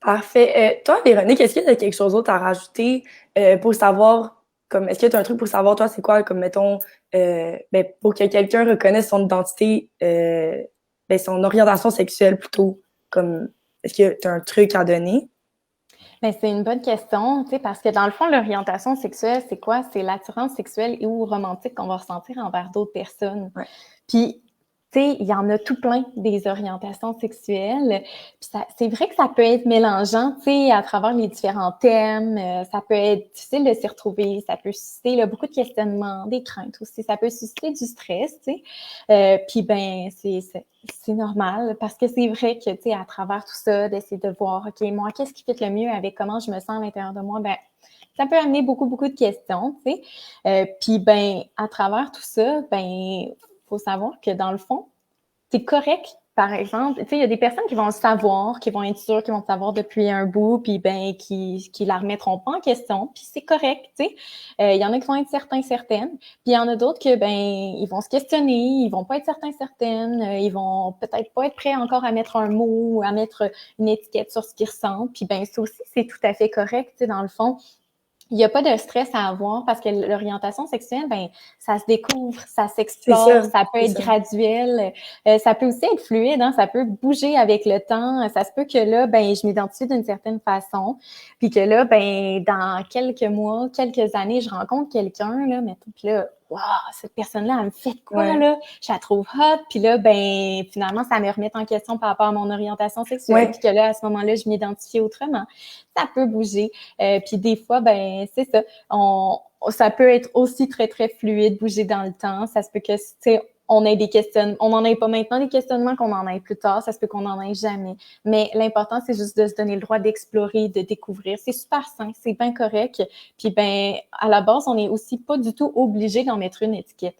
Parfait. Toi, Véronique, est-ce que tu as quelque chose d'autre à rajouter pour savoir, comme, est-ce que tu as un truc pour savoir, toi, c'est quoi, comme, mettons, ben, pour que quelqu'un reconnaisse son identité, ben, son orientation sexuelle plutôt, comme, est-ce que tu as un truc à donner? Ben, c'est une bonne question, tu sais, parce que dans le fond, l'orientation sexuelle, c'est quoi? C'est l'attirance sexuelle et ou romantique qu'on va ressentir envers d'autres personnes. Ouais. Puis, tu sais, il y en a tout plein des orientations sexuelles. Puis c'est vrai que ça peut être mélangeant, tu sais, à travers les différents thèmes. Ça peut être difficile de s'y retrouver. Ça peut susciter là, beaucoup de questionnements, des craintes aussi. Ça peut susciter du stress, tu sais. Puis, ben, c'est normal parce que c'est vrai que, tu sais, à travers tout ça, d'essayer de voir, OK, moi, qu'est-ce qui fit le mieux avec comment je me sens à l'intérieur de moi? Ben, ça peut amener beaucoup, beaucoup de questions, tu sais. Puis, ben, à travers tout ça, ben, faut savoir que dans le fond, c'est correct. Par exemple, tu sais, il y a des personnes qui vont le savoir, qui vont être sûres, qui vont le savoir depuis un bout, puis ben qui la remettront pas en question, puis c'est correct, tu sais. Il y en a qui vont être certaines, puis il y en a d'autres que ben ils vont se questionner, ils vont pas être certaines, ils vont peut-être pas être prêts encore à mettre un mot ou à mettre une étiquette sur ce qu'ils ressentent, puis ben ça aussi c'est tout à fait correct, tu sais, dans le fond. Il n'y a pas de stress à avoir parce que l'orientation sexuelle, ben, ça se découvre, ça s'explore, ça peut être graduel, ça peut aussi être fluide, hein, ça peut bouger avec le temps. Ça se peut que là, ben, je m'identifie d'une certaine façon, puis que là, ben, dans quelques mois, quelques années, je rencontre quelqu'un, là, mettons, puis là, wow, cette personne-là, elle me fait quoi, là? Je la trouve hot, puis là, ben, finalement, ça me remet en question par rapport à mon orientation sexuelle, puis que là, à ce moment-là, je m'identifie autrement. Ça peut bouger. Puis des fois, ben, c'est ça. Ça peut être aussi très, très fluide, bouger dans le temps. Ça se peut que, tu sais, on ait des questionnements. On n'en ait pas maintenant des questionnements qu'on en ait plus tard. Ça se peut qu'on n'en ait jamais. Mais l'important, c'est juste de se donner le droit d'explorer, de découvrir. C'est super sain, c'est bien correct. Puis, ben, à la base, on n'est aussi pas du tout obligé d'en mettre une étiquette.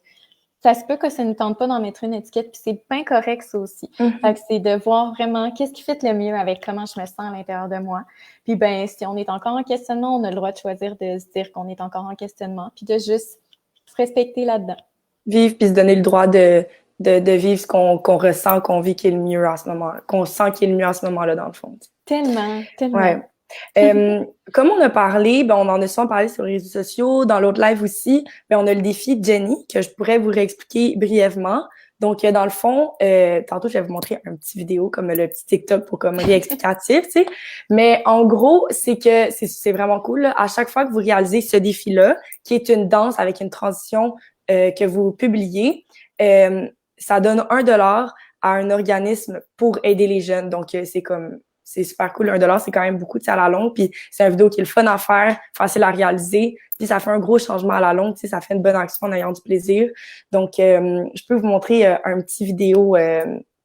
Ça se peut que ça ne tente pas d'en mettre une étiquette, puis c'est bien correct, ça aussi. Fait que c'est de voir vraiment qu'est-ce qui fit le mieux avec comment je me sens à l'intérieur de moi. Puis ben, si on est encore en questionnement, on a le droit de choisir de se dire qu'on est encore en questionnement, puis de juste se respecter là-dedans. Vivre, puis se donner le droit de vivre ce qu'on ressent, qu'on vit qui est le mieux à ce moment, qu'on sent qui est le mieux à ce moment-là, dans le fond. Tellement. Ouais. Comme on a parlé, ben on en a souvent parlé sur les réseaux sociaux, dans l'autre live aussi, ben on a le défi Jenny que je pourrais vous réexpliquer brièvement. Donc, dans le fond, tantôt, je vais vous montrer un petit vidéo comme le petit TikTok pour comme réexplicatif, tu sais. Mais en gros, c'est que c'est vraiment cool. Là. À chaque fois que vous réalisez ce défi-là, qui est une danse avec une transition que vous publiez, ça donne $1 à un organisme pour aider les jeunes. Donc, c'est super cool. $1, c'est quand même beaucoup, tu sais, à la longue. Puis c'est une vidéo qui est le fun à faire, facile à réaliser. Puis ça fait un gros changement à la longue, tu sais, ça fait une bonne action en ayant du plaisir. Donc, je peux vous montrer un petit vidéo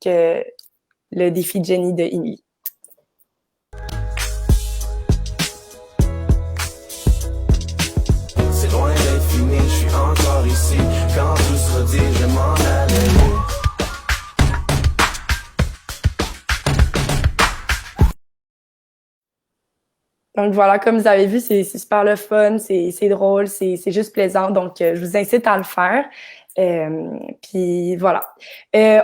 que le défi Jenny de Emily. C'est loin d'être fini, je suis encore ici. Quand tout sera dit, je m'en aller. Donc voilà, comme vous avez vu, c'est super le fun, c'est drôle, c'est juste plaisant. Donc, je vous incite à le faire. Puis voilà.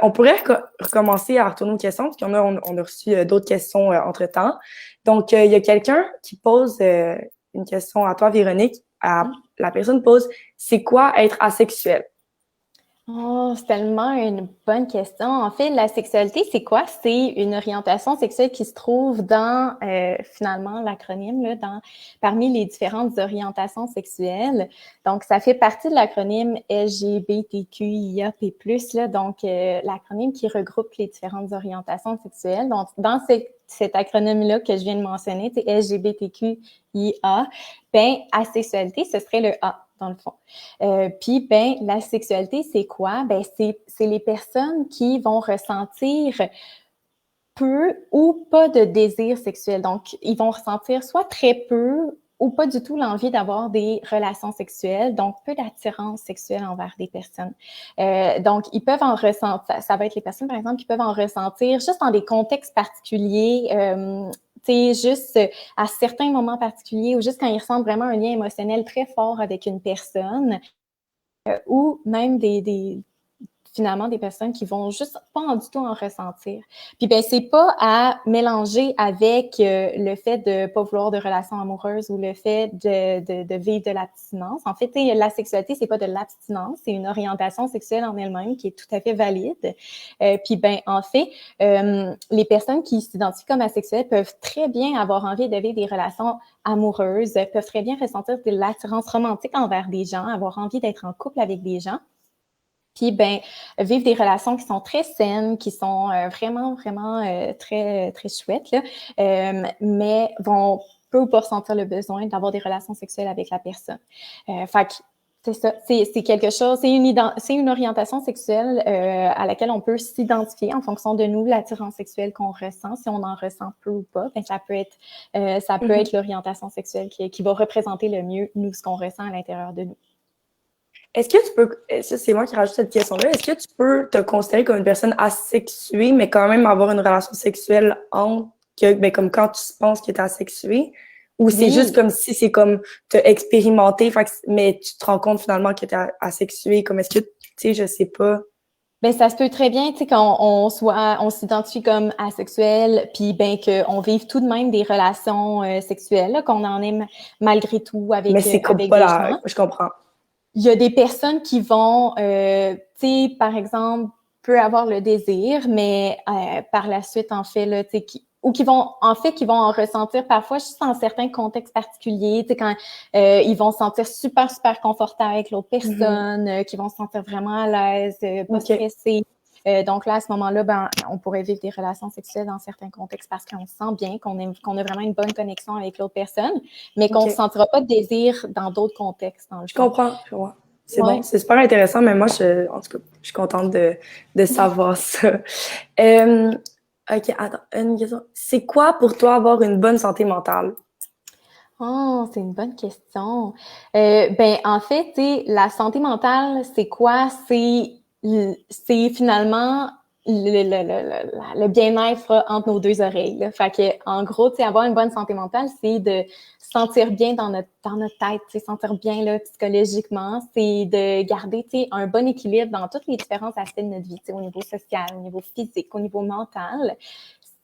On pourrait recommencer à retourner aux questions, parce qu'on on a reçu d'autres questions entre-temps. Donc, il y a quelqu'un qui pose une question à toi, Véronique. La personne pose « C'est quoi être asexuel? » Oh, c'est tellement une bonne question. En fait, la sexualité, c'est quoi? C'est une orientation sexuelle qui se trouve dans, finalement, l'acronyme, là, parmi les différentes orientations sexuelles. Donc, ça fait partie de l'acronyme LGBTQIAP+, là, donc l'acronyme qui regroupe les différentes orientations sexuelles. Donc, dans cet acronyme-là que je viens de mentionner, c'est LGBTQIA, ben, asexualité, ce serait le A, dans le fond. Puis, ben, la sexualité, c'est quoi? Ben, c'est les personnes qui vont ressentir peu ou pas de désir sexuel. Donc, ils vont ressentir soit très peu ou pas du tout l'envie d'avoir des relations sexuelles, donc peu d'attirance sexuelle envers des personnes. Donc, ils peuvent en ressentir, ça va être les personnes, par exemple, qui peuvent en ressentir juste dans des contextes particuliers, tu sais, juste à certains moments particuliers ou juste quand ils ressentent vraiment un lien émotionnel très fort avec une personne, ou même finalement des personnes qui vont juste pas du tout en ressentir. Puis ben c'est pas à mélanger avec le fait de pas vouloir de relations amoureuses ou le fait de vivre de l'abstinence. En fait, la sexualité, c'est pas de l'abstinence, c'est une orientation sexuelle en elle-même qui est tout à fait valide. Puis ben en fait, les personnes qui s'identifient comme asexuelles peuvent très bien avoir envie de vivre des relations amoureuses, peuvent très bien ressentir de l'attirance romantique envers des gens, avoir envie d'être en couple avec des gens. Puis, ben, vivre des relations qui sont très saines, qui sont vraiment, vraiment très, très chouettes, là, mais vont peu ou pas ressentir le besoin d'avoir des relations sexuelles avec la personne. Fait que, c'est ça, c'est quelque chose, c'est une orientation sexuelle à laquelle on peut s'identifier en fonction de nous, l'attirance sexuelle qu'on ressent, si on en ressent peu ou pas, ben ça peut être l'orientation sexuelle qui va représenter le mieux, nous, ce qu'on ressent à l'intérieur de nous. Est-ce que tu peux, ça c'est moi qui rajoute cette question-là, est-ce que tu peux te considérer comme une personne asexuée, mais quand même avoir une relation sexuelle ben, comme quand tu penses que tu es asexuée? Ou c'est juste Oui. comme si c'est comme t'as expérimenté, mais tu te rends compte finalement que tu es asexuée, comme est-ce que, tu sais, je sais pas. Ben ça se peut très bien, tu sais, on s'identifie comme asexuel, puis ben qu'on vive tout de même des relations sexuelles, là, qu'on en ait malgré tout Mais avec c'est comme avec pas des la, gens. je comprends. Il y a des personnes qui vont, tu sais, par exemple, peut avoir le désir, mais par la suite, en fait, là, tu sais, qui vont en ressentir parfois juste dans certains contextes particuliers, tu sais, quand ils vont se sentir super, super confortables avec l'autre personne, qui vont se sentir vraiment à l'aise, pas OK. stressés. Donc là, à ce moment-là, ben, on pourrait vivre des relations sexuelles dans certains contextes parce qu'on se sent bien, qu'on a vraiment une bonne connexion avec l'autre personne, mais qu'on ne OK. sentira pas de désir dans d'autres contextes, dans le Je fond. comprends. Je comprends. C'est bon. Ouais. C'est super intéressant, mais moi, en tout cas, je suis contente de savoir ça. OK, attends, une question. C'est quoi pour toi avoir une bonne santé mentale? Oh, c'est une bonne question. Ben, en fait, tu sais, la santé mentale, c'est quoi? C'est finalement le bien-être entre nos deux oreilles, là. Fait que, en gros, tu sais, avoir une bonne santé mentale, c'est de se sentir bien dans notre tête, tu sais, sentir bien, là, psychologiquement. C'est de garder, tu sais, un bon équilibre dans tous les différents aspects de notre vie, tu sais, au niveau social, au niveau physique, au niveau mental.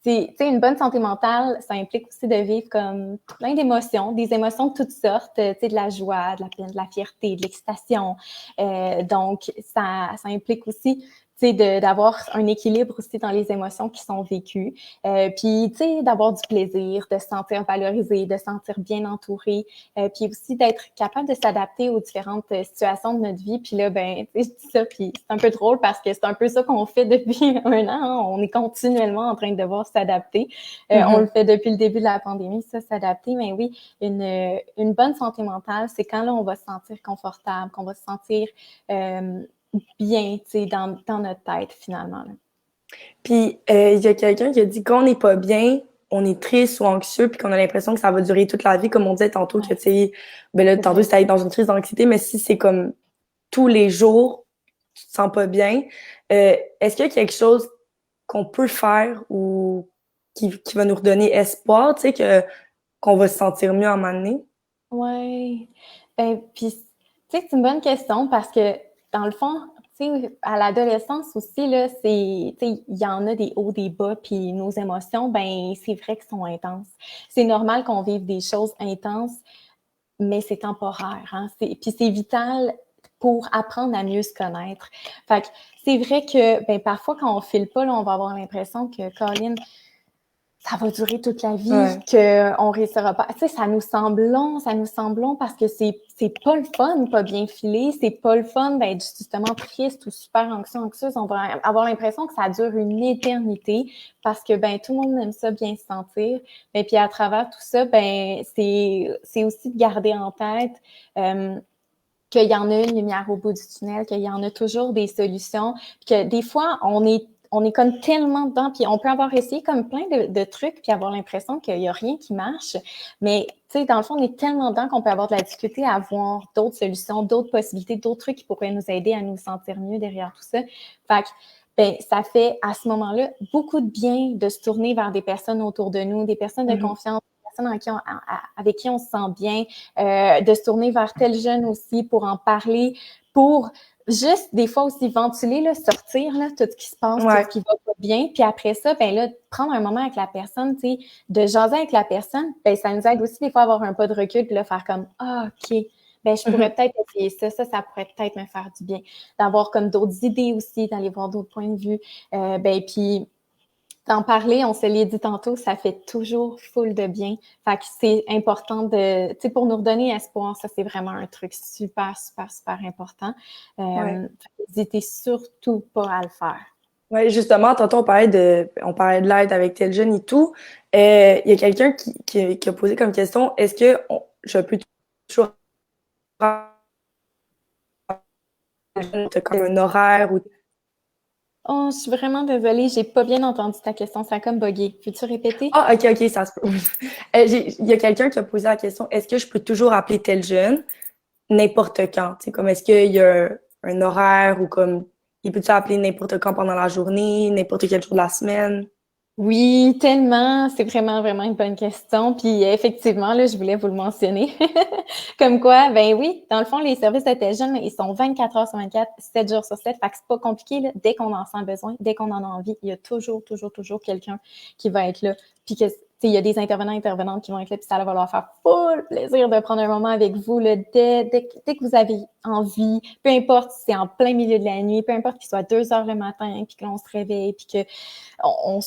Tu sais, une bonne santé mentale, ça implique aussi de vivre comme plein d'émotions, des émotions de toutes sortes, tu sais, de la joie, de la peine, de la fierté, de l'excitation. Donc, ça implique aussi, tu sais, d'avoir un équilibre aussi dans les émotions qui sont vécues. Puis, tu sais, d'avoir du plaisir, de se sentir valorisé, de se sentir bien entouré. Puis aussi d'être capable de s'adapter aux différentes situations de notre vie. Puis là, ben, tu sais, je dis ça, puis c'est un peu drôle parce que c'est un peu ça qu'on fait depuis un an. Hein. On est continuellement en train de devoir s'adapter. On le fait depuis le début de la pandémie, ça, s'adapter. Mais oui, une bonne santé mentale, c'est quand là, on va se sentir confortable, qu'on va se sentir bien, tu sais, dans notre tête, finalement. Là. Puis, il y a quelqu'un qui a dit qu'on n'est pas bien, on est triste ou anxieux, puis qu'on a l'impression que ça va durer toute la vie, comme on disait tantôt, que, tu sais, ben là, tantôt, c'était être dans une crise d'anxiété, mais si c'est comme tous les jours, tu te sens pas bien, est-ce qu'il y a quelque chose qu'on peut faire ou qui va nous redonner espoir, tu sais, qu'on va se sentir mieux à un moment donné? Ouais. Puis, tu sais, c'est une bonne question parce que, dans le fond, tu sais, à l'adolescence aussi, là, tu sais, il y en a des hauts, des bas, puis nos émotions, ben, c'est vrai qu'elles sont intenses. C'est normal qu'on vive des choses intenses, mais c'est temporaire, hein. Puis c'est vital pour apprendre à mieux se connaître. Fait que c'est vrai que ben, parfois, quand on file pas, là, on va avoir l'impression que, Colin, ça va durer toute la vie, qu'on réussira pas. Tu sais, ça nous semble long parce que c'est pas le fun, pas bien filé, c'est pas le fun d'être justement triste ou super anxieuse. On va avoir l'impression que ça dure une éternité parce que, ben, tout le monde aime ça bien se sentir. Mais puis à travers tout ça, ben, c'est aussi de garder en tête, qu'il y en a une lumière au bout du tunnel, qu'il y en a toujours des solutions, puis que des fois, on est comme tellement dedans, puis on peut avoir essayé comme plein de trucs, puis avoir l'impression qu'il y a rien qui marche. Mais, tu sais, dans le fond, on est tellement dedans qu'on peut avoir de la difficulté à voir d'autres solutions, d'autres possibilités, d'autres trucs qui pourraient nous aider à nous sentir mieux derrière tout ça. Fait que, ben, ça fait, à ce moment-là, beaucoup de bien de se tourner vers des personnes autour de nous, des personnes de confiance, avec qui on se sent bien, de se tourner vers tel jeune aussi pour en parler, pour juste des fois aussi ventiler, là, sortir là, tout ce qui se passe, tout ce qui va pas bien. Puis après ça, ben là, prendre un moment avec la personne, tu sais, de jaser avec la personne, ben ça nous aide aussi des fois à avoir un pas de recul puis là, faire comme « Ah, OK, ben je pourrais peut-être essayer ça pourrait peut-être me faire du bien. » D'avoir comme d'autres idées aussi, d'aller voir d'autres points de vue. Ben puis d'en parler, on se l'est dit tantôt, ça fait toujours full de bien. Fait que c'est important de, tu sais, pour nous redonner espoir, ça c'est vraiment un truc super, super, super important. N'hésitez surtout pas à le faire. Oui, justement, tantôt on parlait de l'aide avec tel jeune et tout. Il y a quelqu'un qui a posé comme question, est-ce que je peux toujours comme un horaire ou... Oh, je suis vraiment désolée, j'ai pas bien entendu ta question, ça a comme bugué. Peux-tu répéter? Ah, ok, ça se peut. Il y a quelqu'un qui a posé la question, est-ce que je peux toujours appeler tel jeune n'importe quand? Tu sais, comme est-ce qu'il y a un horaire ou comme il peut-tu appeler n'importe quand pendant la journée, n'importe quel jour de la semaine? Oui, tellement. C'est vraiment, vraiment une bonne question. Puis effectivement, là, je voulais vous le mentionner. Comme quoi, ben oui, dans le fond, les services de tel jeune, ils sont 24 heures sur 24, 7 jours sur 7. Fait que c'est pas compliqué, là. Dès qu'on en sent besoin, dès qu'on en a envie, il y a toujours quelqu'un qui va être là. Puis que, il y a des intervenantes qui vont être là, puis ça va leur faire full plaisir de prendre un moment avec vous là, dès que vous avez envie, peu importe si c'est en plein milieu de la nuit, peu importe qu'il soit 2 heures le matin, puis que l'on se réveille, puis que on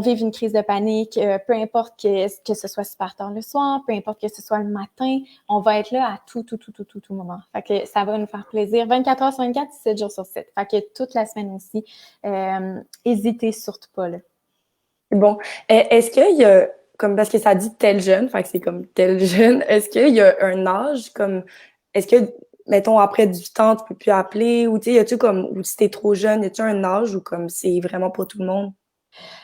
vive une crise de panique, peu importe que ce soit super tard le soir, peu importe que ce soit le matin, on va être là à tout moment. Fait que ça va nous faire plaisir. 24 heures sur 24, 7 jours sur 7. Fait que toute la semaine aussi, hésitez surtout pas là. Bon, est-ce qu'il y a, comme parce que ça dit tel jeune, fait que c'est comme tel jeune, est-ce qu'il y a un âge comme, est-ce que, mettons, après 18 ans, tu peux plus appeler, ou tu sais, y a-tu comme, ou si t'es trop jeune, y a-tu un âge ou comme c'est vraiment pour tout le monde?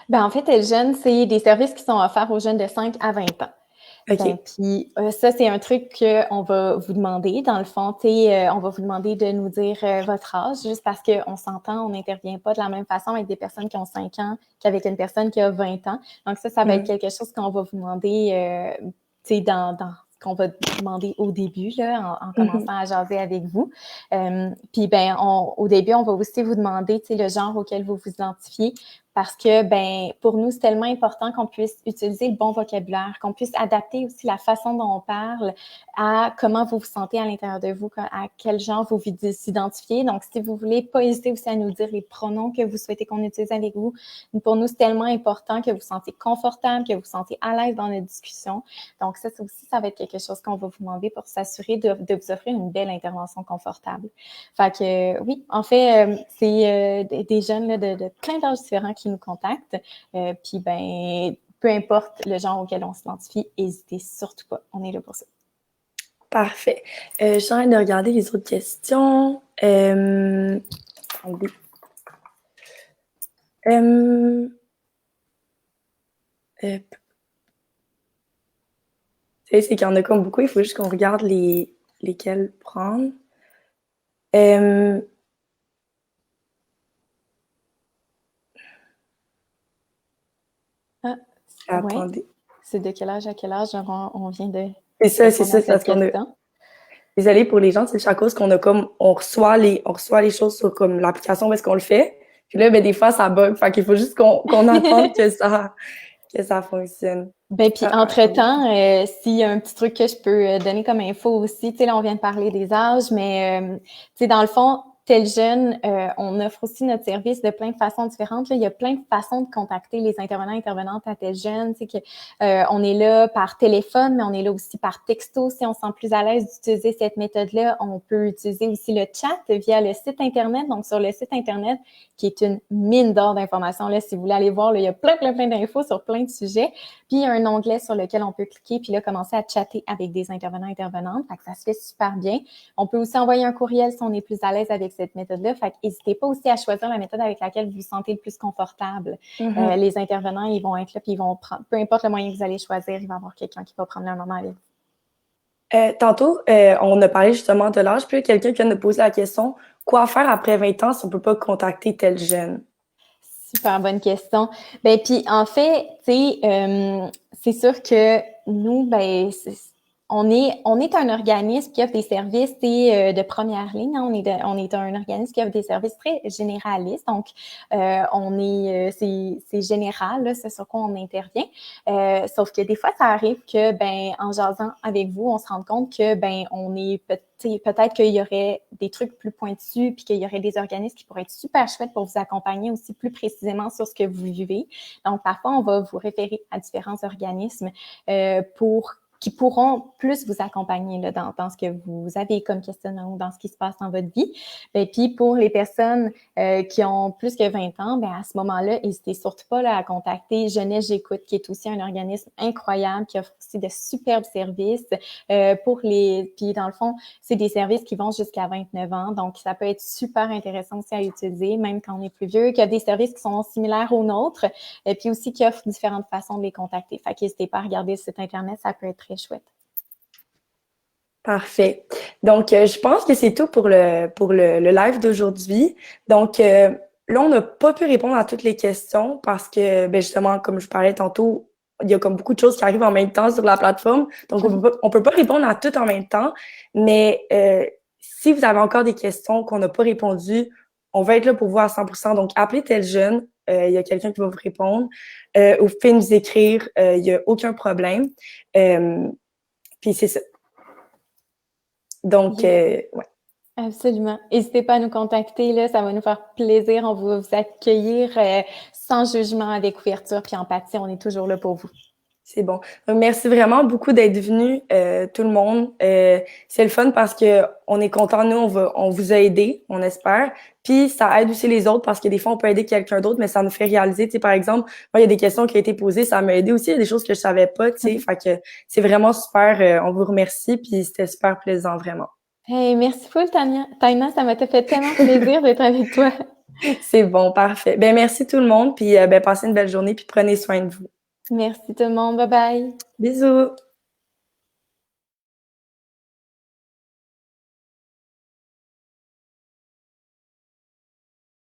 Ben en fait, tel jeune, c'est des services qui sont offerts aux jeunes de 5 à 20 ans. OK. Ben, puis ça, c'est un truc qu'on va vous demander. Dans le fond, on va vous demander de nous dire votre âge, juste parce qu'on s'entend, on n'intervient pas de la même façon avec des personnes qui ont 5 ans qu'avec une personne qui a 20 ans. Donc ça va être quelque chose qu'on va vous demander, dans ce qu'on va demander au début, là, en commençant à jaser avec vous. Puis ben, au début, on va aussi vous demander, le genre auquel vous vous identifiez. Parce que, ben, pour nous, c'est tellement important qu'on puisse utiliser le bon vocabulaire, qu'on puisse adapter aussi la façon dont on parle à comment vous vous sentez à l'intérieur de vous, à quel genre vous vous identifiez. Donc, si vous voulez, pas hésiter aussi à nous dire les pronoms que vous souhaitez qu'on utilise avec vous. Pour nous, c'est tellement important que vous vous sentez confortable, que vous vous sentez à l'aise dans notre discussion. Donc, ça aussi, ça va être quelque chose qu'on va vous demander pour s'assurer de vous offrir une belle intervention confortable. Fait que, oui, en fait, c'est des jeunes là, de plein d'âges différents qui nous contactent. Puis, ben, peu importe le genre auquel on s'identifie, n'hésitez surtout pas. On est là pour ça. Parfait. Je suis en train de regarder les autres questions. C'est qu'il y en a comme beaucoup, il faut juste qu'on regarde lesquels prendre. Attendez. Ouais. C'est de quel âge à quel âge on vient de... C'est ça, parce qu'on a... Désolée pour les gens, c'est à cause qu'on a comme, on reçoit les choses sur comme l'application où est-ce qu'on le fait. Puis là, ben, des fois, ça bug. Fait qu'il faut juste qu'on attende que ça, que ça fonctionne. Ben puis Ah, entre-temps, s'il y a un petit truc que je peux donner comme info aussi, tu sais, là, on vient de parler des âges, mais tu sais, dans le fond, tel jeune, on offre aussi notre service de plein de façons différentes. Là, il y a plein de façons de contacter les intervenants et intervenantes à tel jeune. Tu sais que on est là par téléphone, mais on est là aussi par texto. Si on se sent plus à l'aise d'utiliser cette méthode-là, on peut utiliser aussi le chat via le site Internet. Donc, sur le site Internet, qui est une mine d'or d'informations. Là, si vous voulez aller voir, là, il y a plein d'infos sur plein de sujets. Puis, il y a un onglet sur lequel on peut cliquer puis là, commencer à chatter avec des intervenants et intervenantes. Fait que ça se fait super bien. On peut aussi envoyer un courriel si on est plus à l'aise avec cette méthode-là. Fait que n'hésitez pas aussi à choisir la méthode avec laquelle vous vous sentez le plus confortable. Les intervenants, ils vont être là puis ils vont prendre, peu importe le moyen que vous allez choisir, il va y avoir quelqu'un qui va prendre un moment avec vous. Tantôt, on a parlé justement de l'âge, puis quelqu'un qui vient de poser la question, quoi faire après 20 ans si on peut pas contacter tel jeune? Super bonne question. Ben puis en fait, tu sais, c'est sûr que nous, ben on est un organisme qui offre des services de première ligne. Hein. On est un organisme qui offre des services très généralistes. Donc, c'est général, là, c'est sur quoi on intervient. Sauf que des fois, ça arrive que, ben, en jasant avec vous, on se rend compte que, ben, on est peut-être qu'il y aurait des trucs plus pointus, puis qu'il y aurait des organismes qui pourraient être super chouettes pour vous accompagner aussi plus précisément sur ce que vous vivez. Donc, parfois, on va vous référer à différents organismes qui pourront plus vous accompagner là, dans ce que vous avez comme questionnement ou dans ce qui se passe dans votre vie. Et puis, pour les personnes qui ont plus que 20 ans, ben à ce moment-là, n'hésitez surtout pas là, à contacter Jeunesse J'écoute, qui est aussi un organisme incroyable, qui offre aussi de superbes services Puis, dans le fond, c'est des services qui vont jusqu'à 29 ans. Donc, ça peut être super intéressant aussi à utiliser, même quand on est plus vieux, qu'il y a des services qui sont similaires aux nôtres, et puis aussi qui offrent différentes façons de les contacter. Fait qu'hésitez pas à regarder le site Internet, ça peut être très chouette. Parfait. Donc, je pense que c'est tout pour le live d'aujourd'hui. Donc, là, on n'a pas pu répondre à toutes les questions parce que, ben justement, comme je parlais tantôt, il y a comme beaucoup de choses qui arrivent en même temps sur la plateforme. Donc, on peut pas répondre à tout en même temps. Mais si vous avez encore des questions qu'on n'a pas répondues, on va être là pour vous à 100%. Donc, appelez tel jeune. Il y a quelqu'un qui va vous répondre. Ou vous pouvez nous écrire. Il y a aucun problème. Puis c'est ça. Donc, ouais. Absolument. N'hésitez pas à nous contacter, là, ça va nous faire plaisir. On va vous accueillir sans jugement, avec ouverture puis empathie. On est toujours là pour vous. C'est bon. Donc, merci vraiment beaucoup d'être venus, tout le monde. C'est le fun parce que on est content. Nous, on vous a aidé, on espère. Puis ça aide aussi les autres parce que des fois, on peut aider quelqu'un d'autre, mais ça nous fait réaliser. Tu sais, par exemple, moi, il y a des questions qui ont été posées, ça m'a aidé aussi. Il y a des choses que je savais pas, tu sais. Fait que c'est vraiment super. On vous remercie, puis c'était super plaisant, vraiment. Hey, merci full, Taina, ça m'a fait tellement plaisir d'être avec toi. C'est bon, parfait. Ben merci tout le monde, puis ben passez une belle journée, puis prenez soin de vous. Merci tout le monde, bye bye. Bisous.